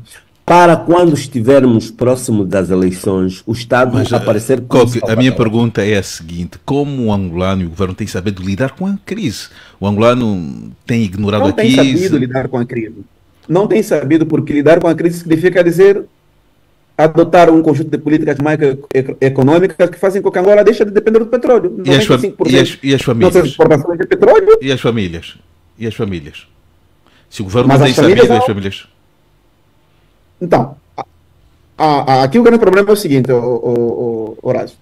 para quando estivermos próximo das eleições, o Estado aparecer com Coque, a minha pergunta é a seguinte: como o angolano e o governo têm sabido lidar com a crise? O angolano tem ignorado a crise? Não tem sabido lidar com a crise. Não tem sabido, porque lidar com a crise significa dizer adotar um conjunto de políticas macroeconômicas que fazem com que a Angola deixe de depender do petróleo. E as famílias? Nossas exportações de petróleo. E as famílias? E as famílias? Se o governo Mas não tem as famílias sabido, não- as famílias... Então, aqui o grande problema é o seguinte, Horácio.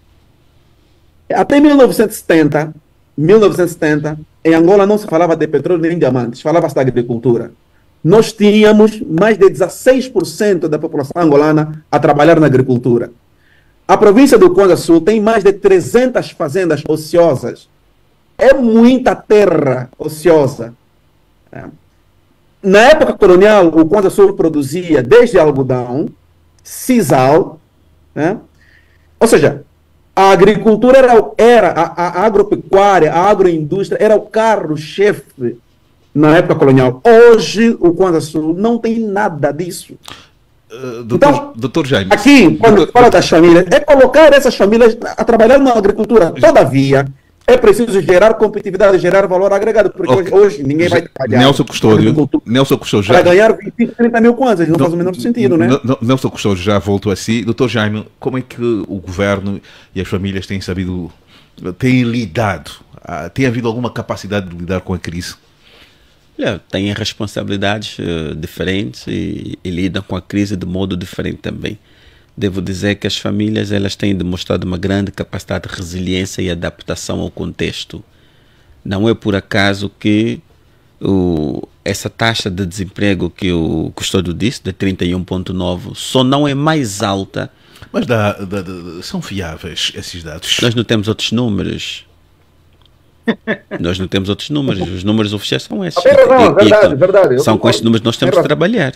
Até 1970, em Angola não se falava de petróleo nem de diamantes, falava-se da agricultura. Nós tínhamos mais de 16% da população angolana a trabalhar na agricultura. A província do Kwanza Sul tem mais de 300 fazendas ociosas. É muita terra ociosa. Na época colonial, o Kwanza Sul produzia desde algodão, sisal, né? Ou seja, a agricultura a agropecuária, a agroindústria era o carro-chefe na época colonial. Hoje, o Kwanza Sul não tem nada disso. Doutor Jaime... Aqui, quando fala das famílias, é colocar essas famílias a trabalhar na agricultura. Todavia, é preciso gerar competitividade, gerar valor agregado, porque hoje ninguém vai trabalhar Nelson Custódio para ganhar 25, 30 mil kwanzas. Não faz o menor sentido, né? Nelson Custódio já voltou a si. Doutor Jaime, como é que o governo e as famílias têm lidado? Tem havido alguma capacidade de lidar com a crise? Têm responsabilidades diferentes e lidam com a crise de modo diferente também. Devo dizer que as famílias elas têm demonstrado uma grande capacidade de resiliência e adaptação ao contexto. Não é por acaso que essa taxa de desemprego que o Custódio disse, de 31,9%, só não é mais alta. Mas são fiáveis esses dados? Nós não temos outros números. Os números oficiais são esses. Verdade. São com estes números que nós temos que trabalhar.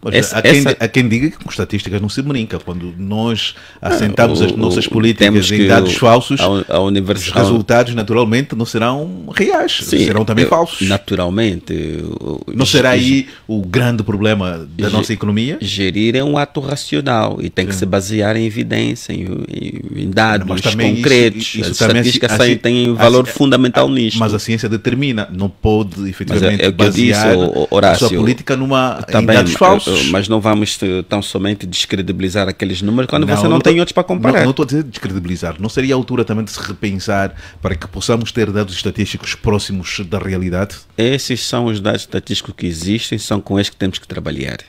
Mas há quem diga que com estatísticas não se brinca. Quando nós assentamos as nossas políticas em dados falsos, os resultados naturalmente não serão reais, serão também falsos. Naturalmente. Não será aí o grande problema da nossa economia? Gerir é um ato racional e tem que se basear em evidência, em dados concretos. As estatísticas têm valor fundamental nisto. Mas a ciência determina, não pode efetivamente basear a sua política em dados falsos. Mas não vamos tão somente descredibilizar aqueles números quando você não tem outros para comparar. Não estou a dizer descredibilizar. Não seria a altura também de se repensar para que possamos ter dados estatísticos próximos da realidade? Esses são os dados estatísticos que existem, são com esses que temos que trabalhar.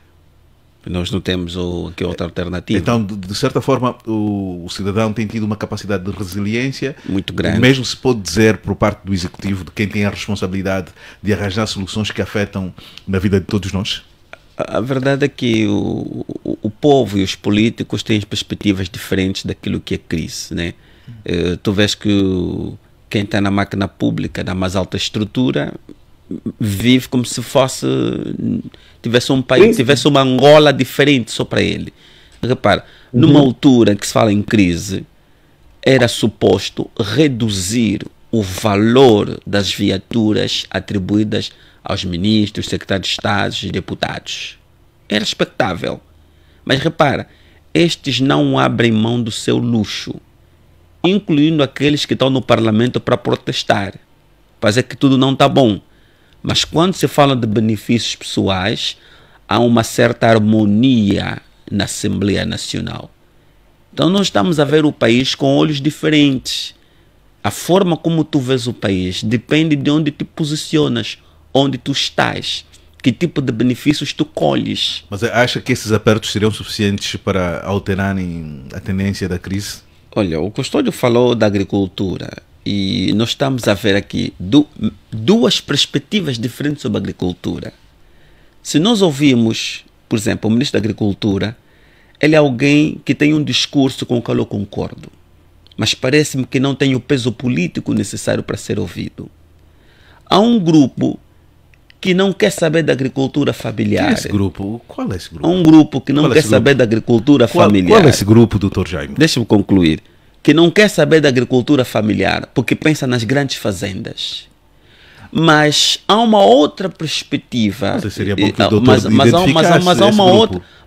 Nós não temos aqui outra alternativa. Então, de certa forma, o cidadão tem tido uma capacidade de resiliência muito grande. Mesmo se pode dizer, por parte do Executivo, de quem tem a responsabilidade de arranjar soluções que afetam na vida de todos nós? A verdade é que o povo e os políticos têm perspectivas diferentes daquilo que é crise, né? Tu vês que quem está na máquina pública, da mais alta estrutura, vive como se fosse, tivesse um país, tivesse uma Angola diferente só para ele. Repara, numa altura em que se fala em crise, era suposto reduzir o valor das viaturas atribuídas aos ministros, secretários de Estado e deputados. Era expectável. Mas repara, estes não abrem mão do seu luxo, incluindo aqueles que estão no Parlamento para protestar, para dizer que tudo não está bom. Mas quando se fala de benefícios pessoais, há uma certa harmonia na Assembleia Nacional. Então nós estamos a ver o país com olhos diferentes. A forma como tu vês o país depende de onde te posicionas, onde tu estás, que tipo de benefícios tu colhes. Mas acha que esses apertos seriam suficientes para alterarem a tendência da crise? Olha, o Custódio falou da agricultura e nós estamos a ver aqui duas perspectivas diferentes sobre a agricultura. Se nós ouvimos, por exemplo, o ministro da Agricultura, ele é alguém que tem um discurso com o qual eu concordo, mas parece-me que não tem o peso político necessário para ser ouvido. Há um grupo que não quer saber da agricultura familiar. Quem é esse grupo? Qual é esse grupo? Há um grupo que não quer saber da agricultura familiar. Qual é esse grupo, Dr. Jaime? Deixa-me concluir. Que não quer saber da agricultura familiar porque pensa nas grandes fazendas. Mas há uma outra perspectiva. Mas seria bom que o doutor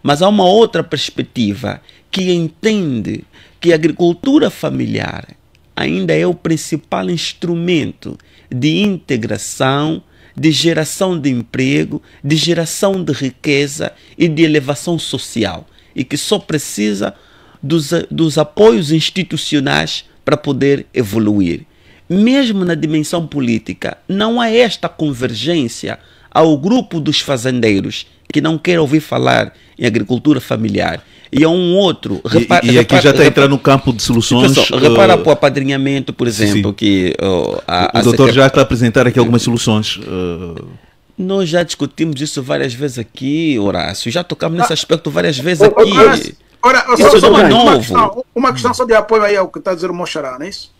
mas há uma outra perspectiva que entende que a agricultura familiar ainda é o principal instrumento de integração, de geração de emprego, de geração de riqueza e de elevação social, e que só precisa dos apoios institucionais para poder evoluir. Mesmo na dimensão política, não há esta convergência ao grupo dos fazendeiros que não quer ouvir falar em agricultura familiar. E há um outro... E aqui já está a entrar no campo de soluções... Pessoal, repara para o apadrinhamento, por exemplo, sim. Que... o doutor já está a apresentar aqui algumas soluções. Nós já discutimos isso várias vezes aqui, Horácio. Já tocamos nesse aspecto várias vezes aqui. Isso não é novo. Uma questão só de apoio aí ao que está a dizer o Moxará, não é isso?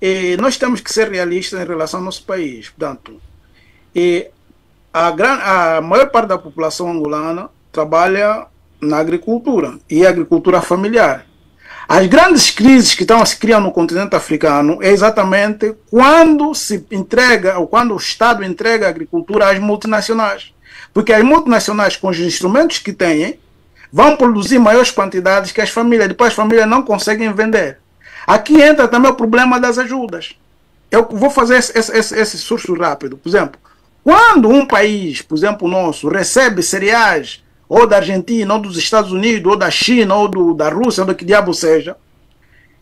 E nós temos que ser realistas em relação ao nosso país. Portanto, a maior parte da população angolana trabalha na agricultura e agricultura familiar. As grandes crises que estão a se criar no continente africano é exatamente quando se entrega, ou quando o Estado entrega a agricultura às multinacionais. Porque as multinacionais, com os instrumentos que têm, vão produzir maiores quantidades que as famílias. Depois as famílias não conseguem vender. Aqui entra também o problema das ajudas. Eu vou fazer esse surto rápido. Por exemplo, quando um país, por exemplo, nosso, recebe cereais ou da Argentina, ou dos Estados Unidos, ou da China, ou da Rússia, ou do que diabo seja,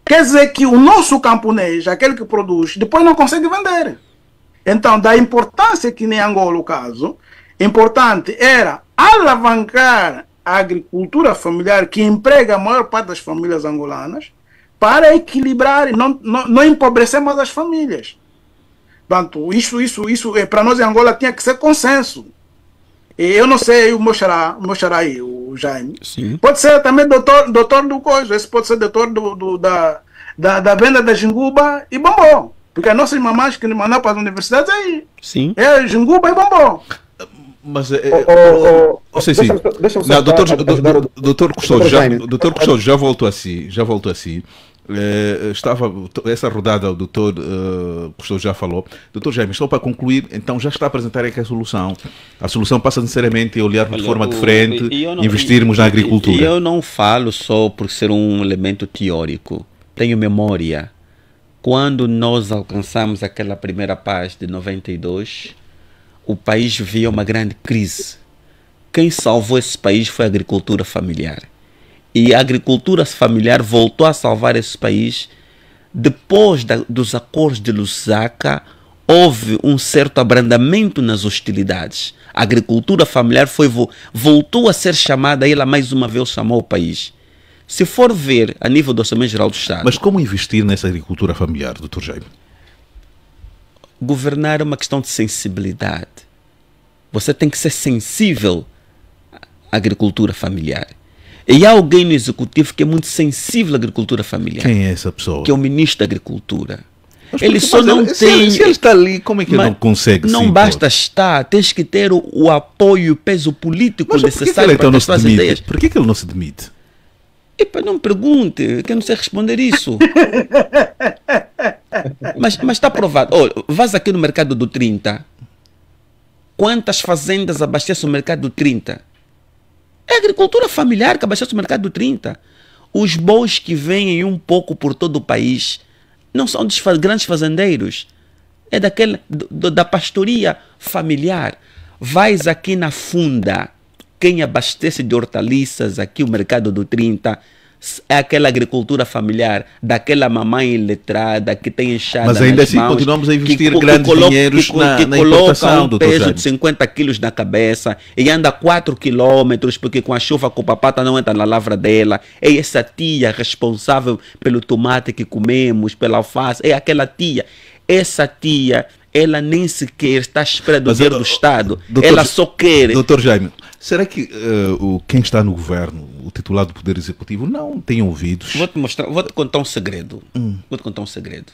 quer dizer que o nosso camponês, aquele que produz, depois não consegue vender. Então, da importância que em Angola, o caso, importante era alavancar a agricultura familiar, que emprega a maior parte das famílias angolanas, para equilibrar e não empobrecer mais as famílias. Portanto, isso para nós em Angola tinha que ser consenso. Eu não sei, o Moxará aí, o Jaime. Sim. Pode ser também doutor do coisa, esse pode ser doutor da venda da jinguba e bombom. Porque as nossas mamães que nos mandam para as universidades aí. Sim. É jinguba e bombom. Mas deixa eu só doutor Custódio já voltou assim. Essa rodada o doutor Custódio já falou. Doutor Jaime, só para concluir, então já está a apresentar aqui a solução. A solução passa necessariamente a olhar de forma diferente, investirmos na agricultura. E eu não falo só por ser um elemento teórico. Tenho memória. Quando nós alcançamos aquela primeira paz de 92, o país vivia uma grande crise. Quem salvou esse país foi a agricultura familiar. E a agricultura familiar voltou a salvar esse país depois dos acordos de Lusaka, houve um certo abrandamento nas hostilidades. A agricultura familiar voltou a ser chamada, ela mais uma vez chamou o país. Se for ver a nível do Orçamento Geral do Estado... Mas como investir nessa agricultura familiar, Dr. Jaime? Governar é uma questão de sensibilidade. Você tem que ser sensível à agricultura familiar. E há alguém no Executivo que é muito sensível à agricultura familiar. Quem é essa pessoa? Que é o Ministro da Agricultura. Mas Ele só não tem... Se ele está ali, como é que ele não consegue? Não basta estar, tens que ter o apoio e o peso político necessário para as suas ideias. Por que ele não se demite? Epa, não me pergunte, que eu não sei responder isso. mas está provado. Olha, vais aqui no mercado do 30. Quantas fazendas abastecem o mercado do 30? É a agricultura familiar que abastece o mercado do 30. Os bois que vêm um pouco por todo o país não são dos grandes fazendeiros. É da pastoria familiar. Vais aqui na Funda. Quem abastece de hortaliças aqui o mercado do 30 é aquela agricultura familiar, daquela mamãe iletrada que tem enxada. Mas ainda assim mãos, continuamos a investir grandes dinheiros na importação, um peso de 50 quilos na cabeça e anda 4 quilômetros porque com a chuva com o papata não entra na lavra dela. É essa tia responsável pelo tomate que comemos, pela alface. É aquela tia. Essa tia, ela nem sequer está à espera do dinheiro do Estado. Ela só quer... Dr. Jaime, será que quem está no governo, o titular do Poder Executivo, não tem ouvidos? Vou-te contar um segredo. Vou-te contar um segredo.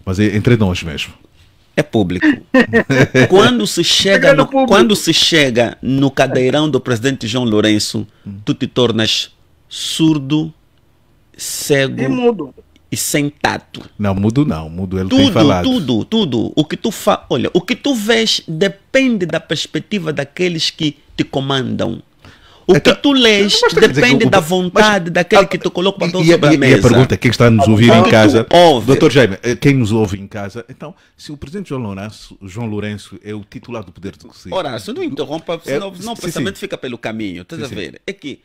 Mas é entre nós mesmo. É público. Quando se chega no cadeirão do presidente João Lourenço, tu te tornas surdo, cego E mudo. e sem tato. Não, mudo não. Mudo ele tem falado. Tudo. O que tu olha, o que tu vês depende da perspectiva daqueles que te comandam. O que tu lês depende da vontade daquele que te coloca para sobre a mesa. E a pergunta, quem está a nos ouvir em casa, Dr. Jaime, quem nos ouve em casa, então, se o presidente João Lourenço é o titular do Poder Executivo... Horácio, não interrompa, senão o pensamento fica pelo caminho. Estás a ver? É que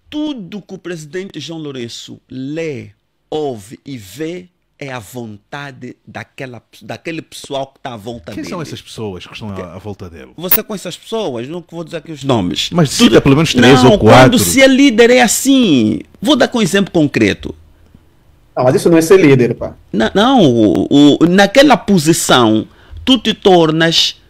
tudo que o presidente João Lourenço lê, ouve e vê é a vontade daquele pessoal que está à volta dele. Quem são essas pessoas que estão à volta dele? Você conhece as pessoas? Não vou dizer aqui os nomes. Mas cita pelo menos 3 ou 4. Quando se é líder é assim. Vou dar um exemplo concreto. Ah, mas isso não é ser líder, pá. Naquela posição, tu te tornas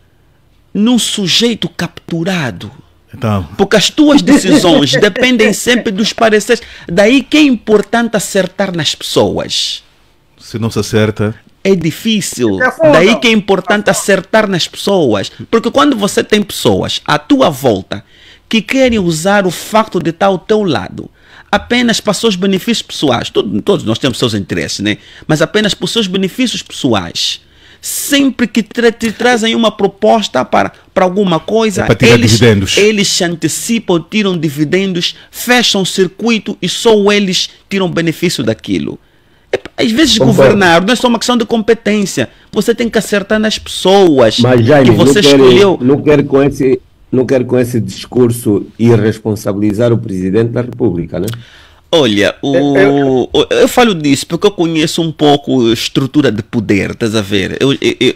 num sujeito capturado. Então, porque as tuas decisões dependem sempre dos pareceres. Daí que é importante acertar nas pessoas. Se não se acerta... É difícil. Daí que é importante acertar nas pessoas. Porque quando você tem pessoas à tua volta que querem usar o facto de estar ao teu lado apenas para seus benefícios pessoais, todos nós temos seus interesses, né? Mas apenas por seus benefícios pessoais, sempre que te trazem uma proposta para alguma coisa, eles se antecipam, tiram dividendos, fecham o circuito e só eles tiram benefício daquilo. Às vezes governar não é só uma questão de competência. Você tem que acertar nas pessoas. Mas, Jaime, que você escolheu. Não quero com esse discurso irresponsabilizar o Presidente da República, né? Olha, eu falo disso porque eu conheço um pouco a estrutura de poder, estás a ver?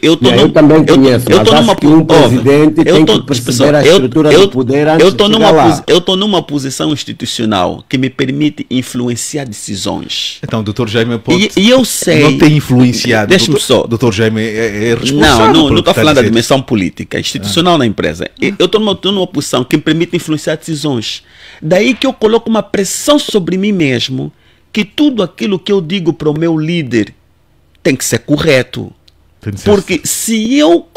Eu também conheço, mas acho que um presidente tem que perceber a estrutura do poder antes de chegar lá. Eu estou numa posição institucional que me permite influenciar decisões. Então, Dr. Jaime pode... E eu sei... Não tem influenciado. Deixa-me só. Dr. Jaime é responsável. Não estou falando da dimensão política, institucional na empresa. Eu estou numa posição que me permite influenciar decisões. Daí que eu coloco uma pressão sobre mim mesmo, que tudo aquilo que eu digo para o meu líder tem que ser correto. Porque se eu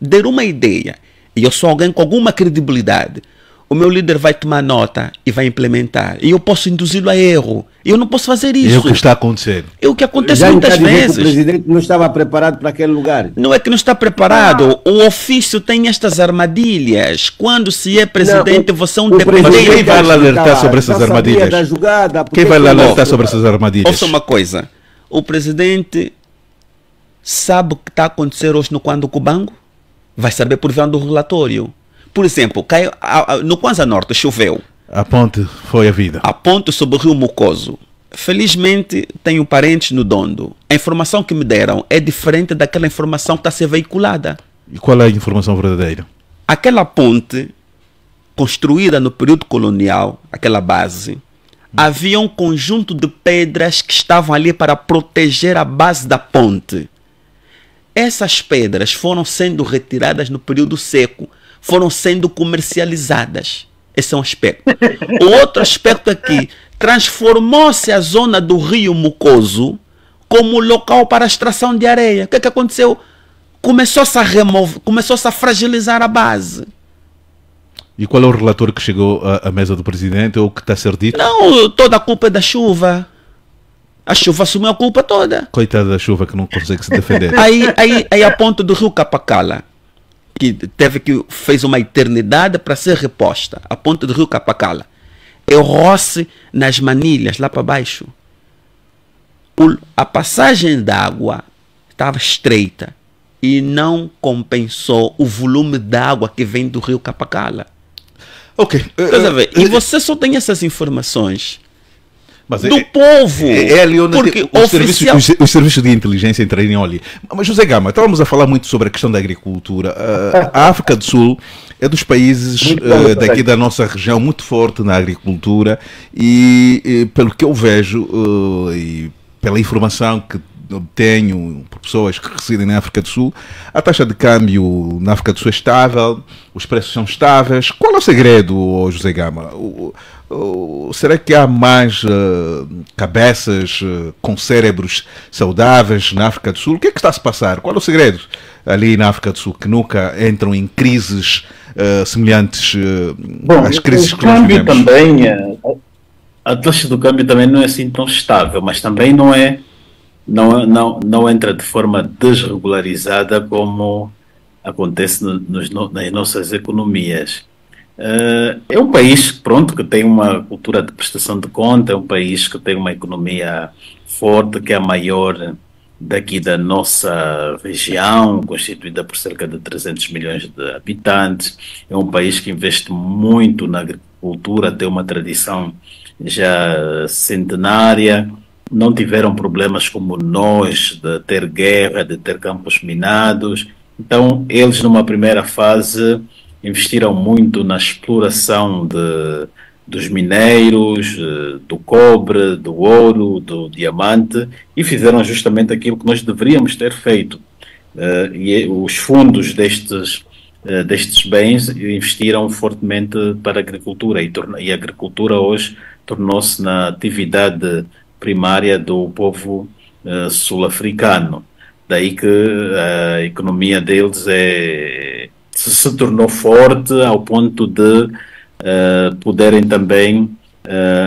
der uma ideia e eu sou alguém com alguma credibilidade, o meu líder vai tomar nota e vai implementar. E eu posso induzi-lo a erro. E eu não posso fazer isso. É o que está acontecendo. É o que acontece muitas vezes. O presidente não estava preparado para aquele lugar. Não é que não está preparado. O ofício tem estas armadilhas. Quando se é presidente, você é um dependente. Mas quem vai lá alertar sobre essas armadilhas? Quem vai lá alertar sobre essas armadilhas? Ouça uma coisa. O presidente sabe o que está a acontecer hoje no Kwanza Cubango? Vai saber por via do relatório. Por exemplo, no Kwanza Norte choveu. A ponte foi a vida. A ponte sobre o rio Mucoso. felizmente tenho parentes no Dondo. A informação que me deram é diferente daquela informação que está a ser veiculada. E qual é a informação verdadeira? Aquela ponte, construída no período colonial, aquela base, havia um conjunto de pedras que estavam ali para proteger a base da ponte. Essas pedras foram sendo retiradas no período seco, foram sendo comercializadas. Esse é um aspecto. O outro aspecto aqui, transformou-se a zona do rio Mucoso como local para a extração de areia. O que é que aconteceu? Começou-se a remover, começou-se a fragilizar a base. E qual é o relator que chegou à mesa do presidente ou que está a ser dito? Não, toda a culpa é da chuva. A chuva assumiu a culpa toda. Coitada da chuva que não consegue se defender. Aí a ponte do rio Capacala, fez uma eternidade para ser reposta. A ponte do rio Capacala. Errou-se nas manilhas, lá para baixo. A passagem d'água estava estreita e não compensou o volume d'água que vem do rio Capacala. Ok. E você só tem essas informações mas do povo. É ali onde porque os serviços de inteligência entrariam ali. Mas, José Gama, estávamos a falar muito sobre a questão da agricultura. A África do Sul é dos países daqui da nossa região muito forte na agricultura e pelo que eu vejo e pela informação que tenho por pessoas que residem na África do Sul, a taxa de câmbio na África do Sul é estável, os preços são estáveis. Qual é o segredo, José Gama? Será que há mais cabeças com cérebros saudáveis na África do Sul? O que é que está a se passar? Qual é o segredo ali na África do Sul que nunca entram em crises semelhantes às crises que nós vivemos? Também, a taxa do câmbio também não é assim tão estável, mas também não entra de forma desregularizada como acontece nas nossas economias. É um país, pronto, que tem uma cultura de prestação de conta, é um país que tem uma economia forte, que é a maior daqui da nossa região, constituída por cerca de 300 milhões de habitantes. É um país que investe muito na agricultura, tem uma tradição já centenária. Não tiveram problemas como nós, de ter guerra, de ter campos minados. Então, eles, numa primeira fase, investiram muito na exploração dos mineiros, do cobre, do ouro, do diamante, e fizeram justamente aquilo que nós deveríamos ter feito. E os fundos destes bens investiram fortemente para a agricultura, e a agricultura hoje tornou-se na atividade primária do povo sul-africano. Daí que a economia deles se tornou forte ao ponto de poderem também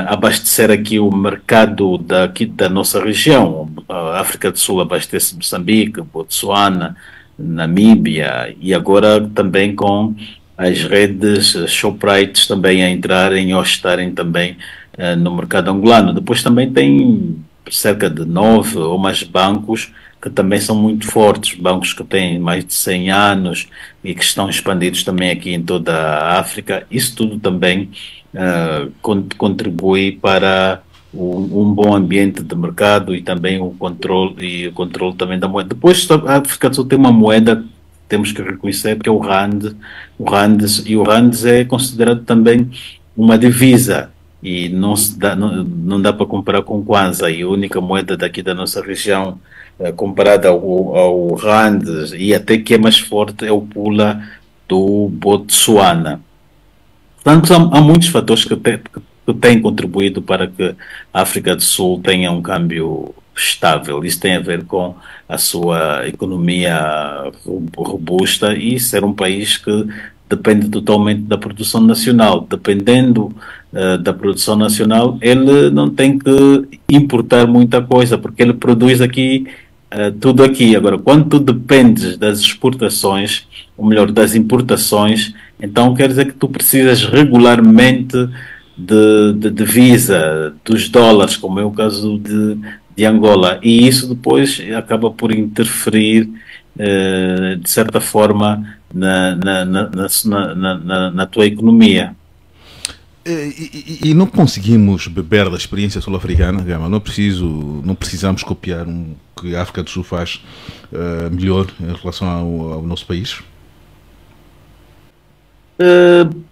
abastecer aqui o mercado daqui da nossa região. A África do Sul abastece Moçambique, Botsuana, Namíbia, e agora também com as redes Shoprites também a entrarem ou estarem também no mercado angolano. Depois também tem cerca de 9 ou mais bancos que também são muito fortes, bancos que têm mais de 100 anos e que estão expandidos também aqui em toda a África. Isso tudo também contribui para um bom ambiente de mercado e também o controle também da moeda. Depois a África do Sul tem uma moeda que temos que reconhecer, que é o Rand. O Rand é considerado também uma divisa e não dá para comparar com o Kwanza, e a única moeda daqui da nossa região comparada ao Rand e até que é mais forte é o Pula do Botsuana. Portanto, há muitos fatores que têm contribuído para que a África do Sul tenha um câmbio estável. Isso tem a ver com a sua economia robusta e ser um país que depende totalmente da produção nacional. Dependendo da produção nacional, ele não tem que importar muita coisa, porque ele produz aqui tudo aqui. Agora, quando tu dependes das exportações, ou melhor, das importações, então quer dizer que tu precisas regularmente de divisa, dos dólares, como é o caso de Angola, e isso depois acaba por interferir de certa forma na tua economia. E não conseguimos beber da experiência sul-africana, Gama. Não precisamos copiar o que a África do Sul faz melhor em relação ao nosso país?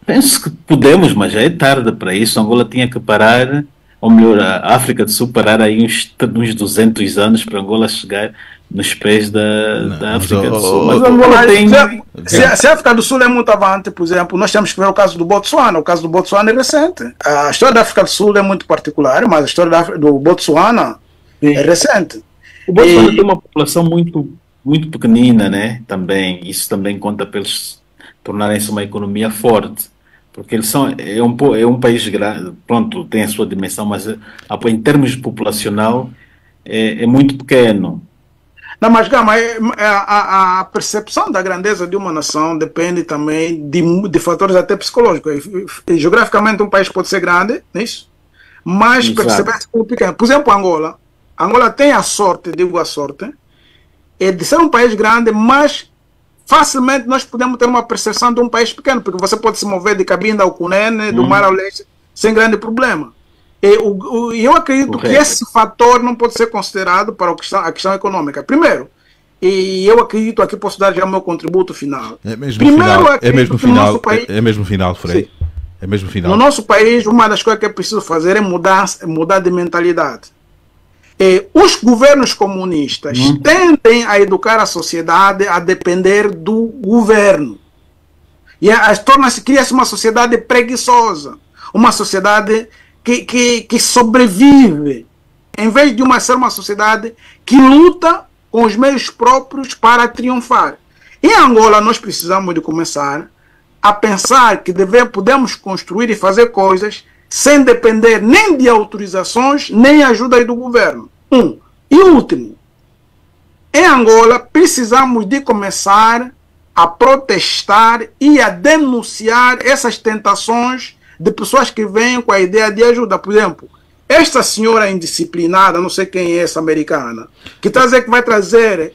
Penso que podemos, mas já é tarde para isso. Angola tinha que parar, ou melhor, a África do Sul parar aí uns 200 anos para Angola chegar nos pés da África do Sul. Mas Angola tem... Se a África do Sul é muito avante, por exemplo, nós temos que ver o caso do Botsuana. O caso do Botsuana é recente. A história da África do Sul é muito particular, mas a história do Botsuana é recente. O Botsuana tem uma população muito, muito pequenina, né? Também. Isso também conta para eles tornarem-se uma economia forte. Porque eles é um país grande, pronto, tem a sua dimensão, mas em termos populacional é muito pequeno. Não, mas Gama, a percepção da grandeza de uma nação depende também de fatores até psicológicos. Geograficamente um país pode ser grande, não é isso? Mas perceber-se como pequeno. Por exemplo, Angola. Angola tem a sorte, digo a sorte, de ser um país grande, mas facilmente nós podemos ter uma percepção de um país pequeno, porque você pode se mover de Cabinda ao Cunene, do Mar ao Leste, sem grande problema. E eu acredito que esse fator não pode ser considerado para a questão econômica. Primeiro, e eu acredito, aqui posso dar já o meu contributo final. É mesmo final, Frei. Sim. É mesmo final. No nosso país, uma das coisas que é preciso fazer é mudar de mentalidade. Os governos comunistas tendem a educar a sociedade a depender do governo. E cria-se uma sociedade preguiçosa, uma sociedade que sobrevive, em vez de ser uma sociedade que luta com os meios próprios para triunfar. Em Angola, nós precisamos de começar a pensar que podemos construir e fazer coisas sem depender nem de autorizações, nem ajuda do governo. E último, em Angola, precisamos de começar a protestar e a denunciar essas tentações de pessoas que vêm com a ideia de ajuda. Por exemplo, esta senhora indisciplinada, não sei quem é essa americana, que vai trazer,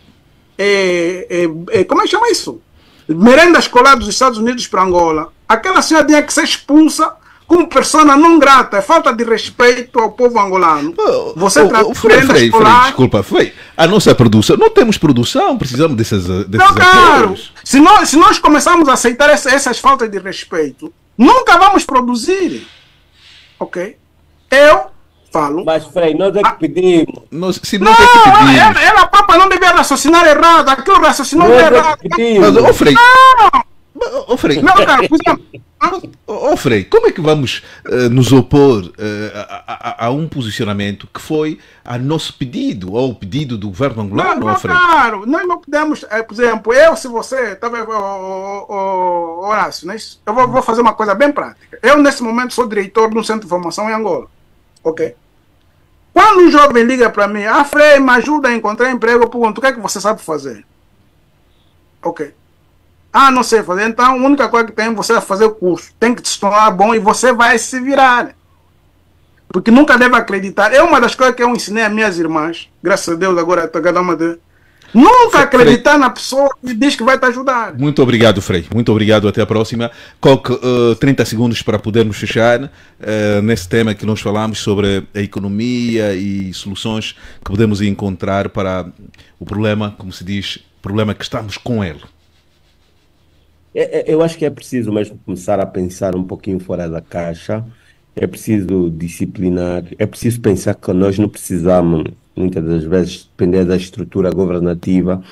como é que chama isso? Merenda escolar dos Estados Unidos para Angola. Aquela senhora tinha que ser expulsa como persona não grata. É falta de respeito ao povo angolano. Você traz merenda escolar... Desculpa, a nossa produção, não temos produção, precisamos desses não, claro. Se nós começarmos a aceitar essas faltas de respeito, nunca vamos produzir. Ok? Eu falo. Mas, Frei, nós é que pedimos. Ela própria não devia raciocinar errado. Aquilo raciocinou errado. Mas, Frei. Frei. Não, cara, por exemplo. Frei, como é que vamos nos opor a um posicionamento que foi a nosso pedido, ou o pedido do governo angolano? Frei? Claro, nós não podemos, por exemplo, se você, Horácio, né? Eu vou fazer uma coisa bem prática. Eu, nesse momento, sou diretor de um centro de formação em Angola. Ok? Quando um jovem liga para mim, Frei, me ajuda a encontrar emprego, eu pergunto, o que é que você sabe fazer? Ok. Não sei fazer. Então, a única coisa que tem você é fazer o curso. Tem que se tornar bom e você vai se virar. Porque nunca deve acreditar. É uma das coisas que eu ensinei às minhas irmãs. Graças a Deus, agora cada uma de... Nunca acreditar na pessoa que diz que vai te ajudar. Muito obrigado, Frei. Muito obrigado. Até a próxima. 30 segundos para podermos fechar nesse tema que nós falamos sobre a economia e soluções que podemos encontrar para o problema, como se diz, problema que estamos com ele. Eu acho que é preciso mesmo começar a pensar um pouquinho fora da caixa, é preciso disciplinar, é preciso pensar que nós não precisamos, muitas das vezes, depender da estrutura governativa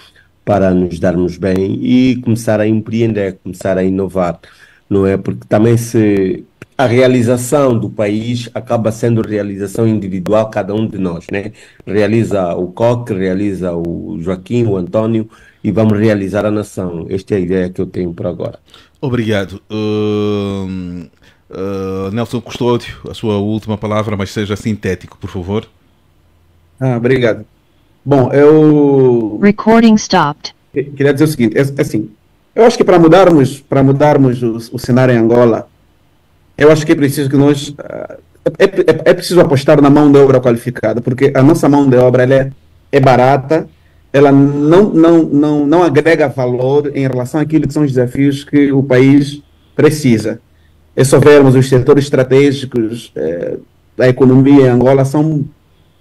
para nos darmos bem e começar a empreender, começar a inovar, não é? Porque também a realização do país acaba sendo realização individual, cada um de nós, né? Realiza o Coque, realiza o Joaquim, o António, e vamos realizar a nação. Esta é a ideia que eu tenho por agora. Obrigado. Nelson Custódio, a sua última palavra, mas seja sintético, por favor. Obrigado. Bom, eu... Recording stopped. Queria dizer o seguinte, assim, eu acho que para mudarmos o cenário em Angola, eu acho que é preciso que nós... É preciso apostar na mão de obra qualificada, porque a nossa mão de obra ela é barata, ela não agrega valor em relação àquilo que são os desafios que o país precisa. é só vermos os setores estratégicos da economia em Angola são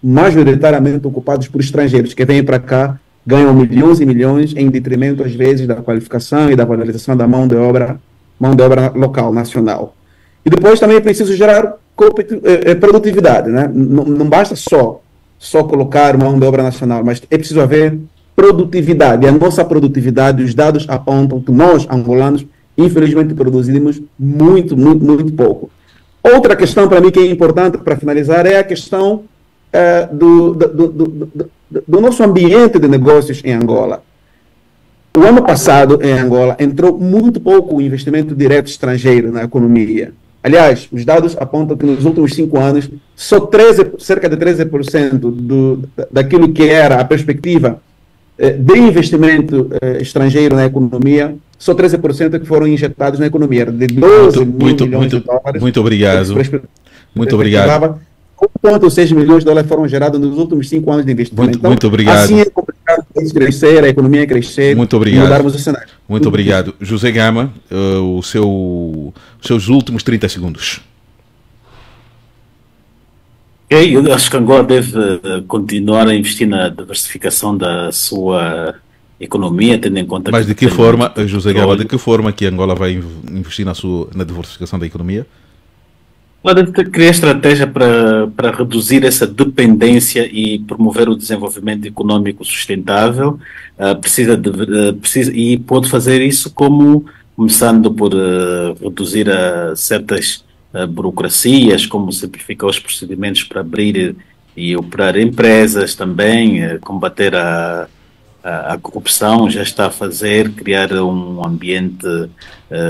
majoritariamente ocupados por estrangeiros que vêm para cá, ganham milhões e milhões em detrimento, às vezes, da qualificação e da valorização da mão de obra local, nacional. E depois também é preciso gerar produtividade, né? Não basta só colocar mão de obra nacional, mas é preciso haver produtividade. E a nossa produtividade, os dados apontam que nós, angolanos, infelizmente produzimos muito pouco. Outra questão para mim que é importante para finalizar é a questão do nosso ambiente de negócios em Angola. O ano passado, em Angola, entrou muito pouco investimento direto estrangeiro na economia. Aliás, os dados apontam que nos últimos 5 anos, só cerca de 13% daquilo que era a perspectiva de investimento estrangeiro na economia, só 13% que foram injetados na economia. De 12 milhões de dólares. Muito obrigado. Muito obrigado. 1,6 milhões de dólares foram gerados nos últimos 5 anos de investimento. Muito obrigado. Assim é complicado o país crescer, a economia crescer, muito obrigado. Mudarmos o cenário. Muito obrigado. José Gama, os seus últimos 30 segundos. Eu acho que Angola deve continuar a investir na diversificação da sua economia, tendo em conta... Mas de que forma, José Gama, de que forma que Angola vai investir na diversificação da economia? Ela deve criar estratégia para reduzir essa dependência e promover o desenvolvimento econômico sustentável. E pode fazer isso começando por reduzir certas burocracias, como simplificar os procedimentos para abrir e operar empresas também, combater a corrupção, já está a fazer, criar um ambiente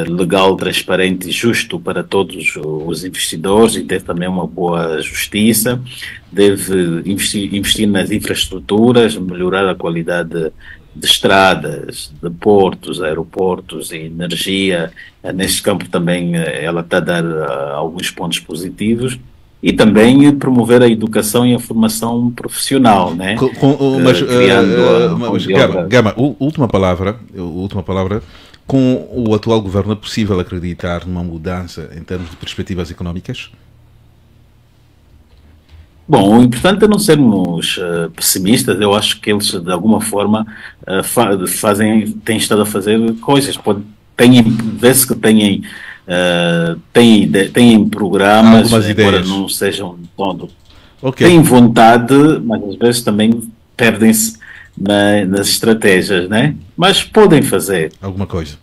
legal, transparente e justo para todos os investidores e ter também uma boa justiça. Deve investir nas infraestruturas, melhorar a qualidade de estradas, de portos, aeroportos e energia. Neste campo também ela está a dar alguns pontos positivos. E também promover a educação e a formação profissional, né? Gama, última palavra. Com o atual governo é possível acreditar numa mudança em termos de perspectivas económicas? Bom, o importante é não sermos pessimistas. Eu acho que eles, de alguma forma, têm estado a fazer coisas. Vê-se que têm programas, embora não sejam todo. Okay. Têm vontade, mas às vezes também perdem-se nas estratégias, né? Mas podem fazer alguma coisa.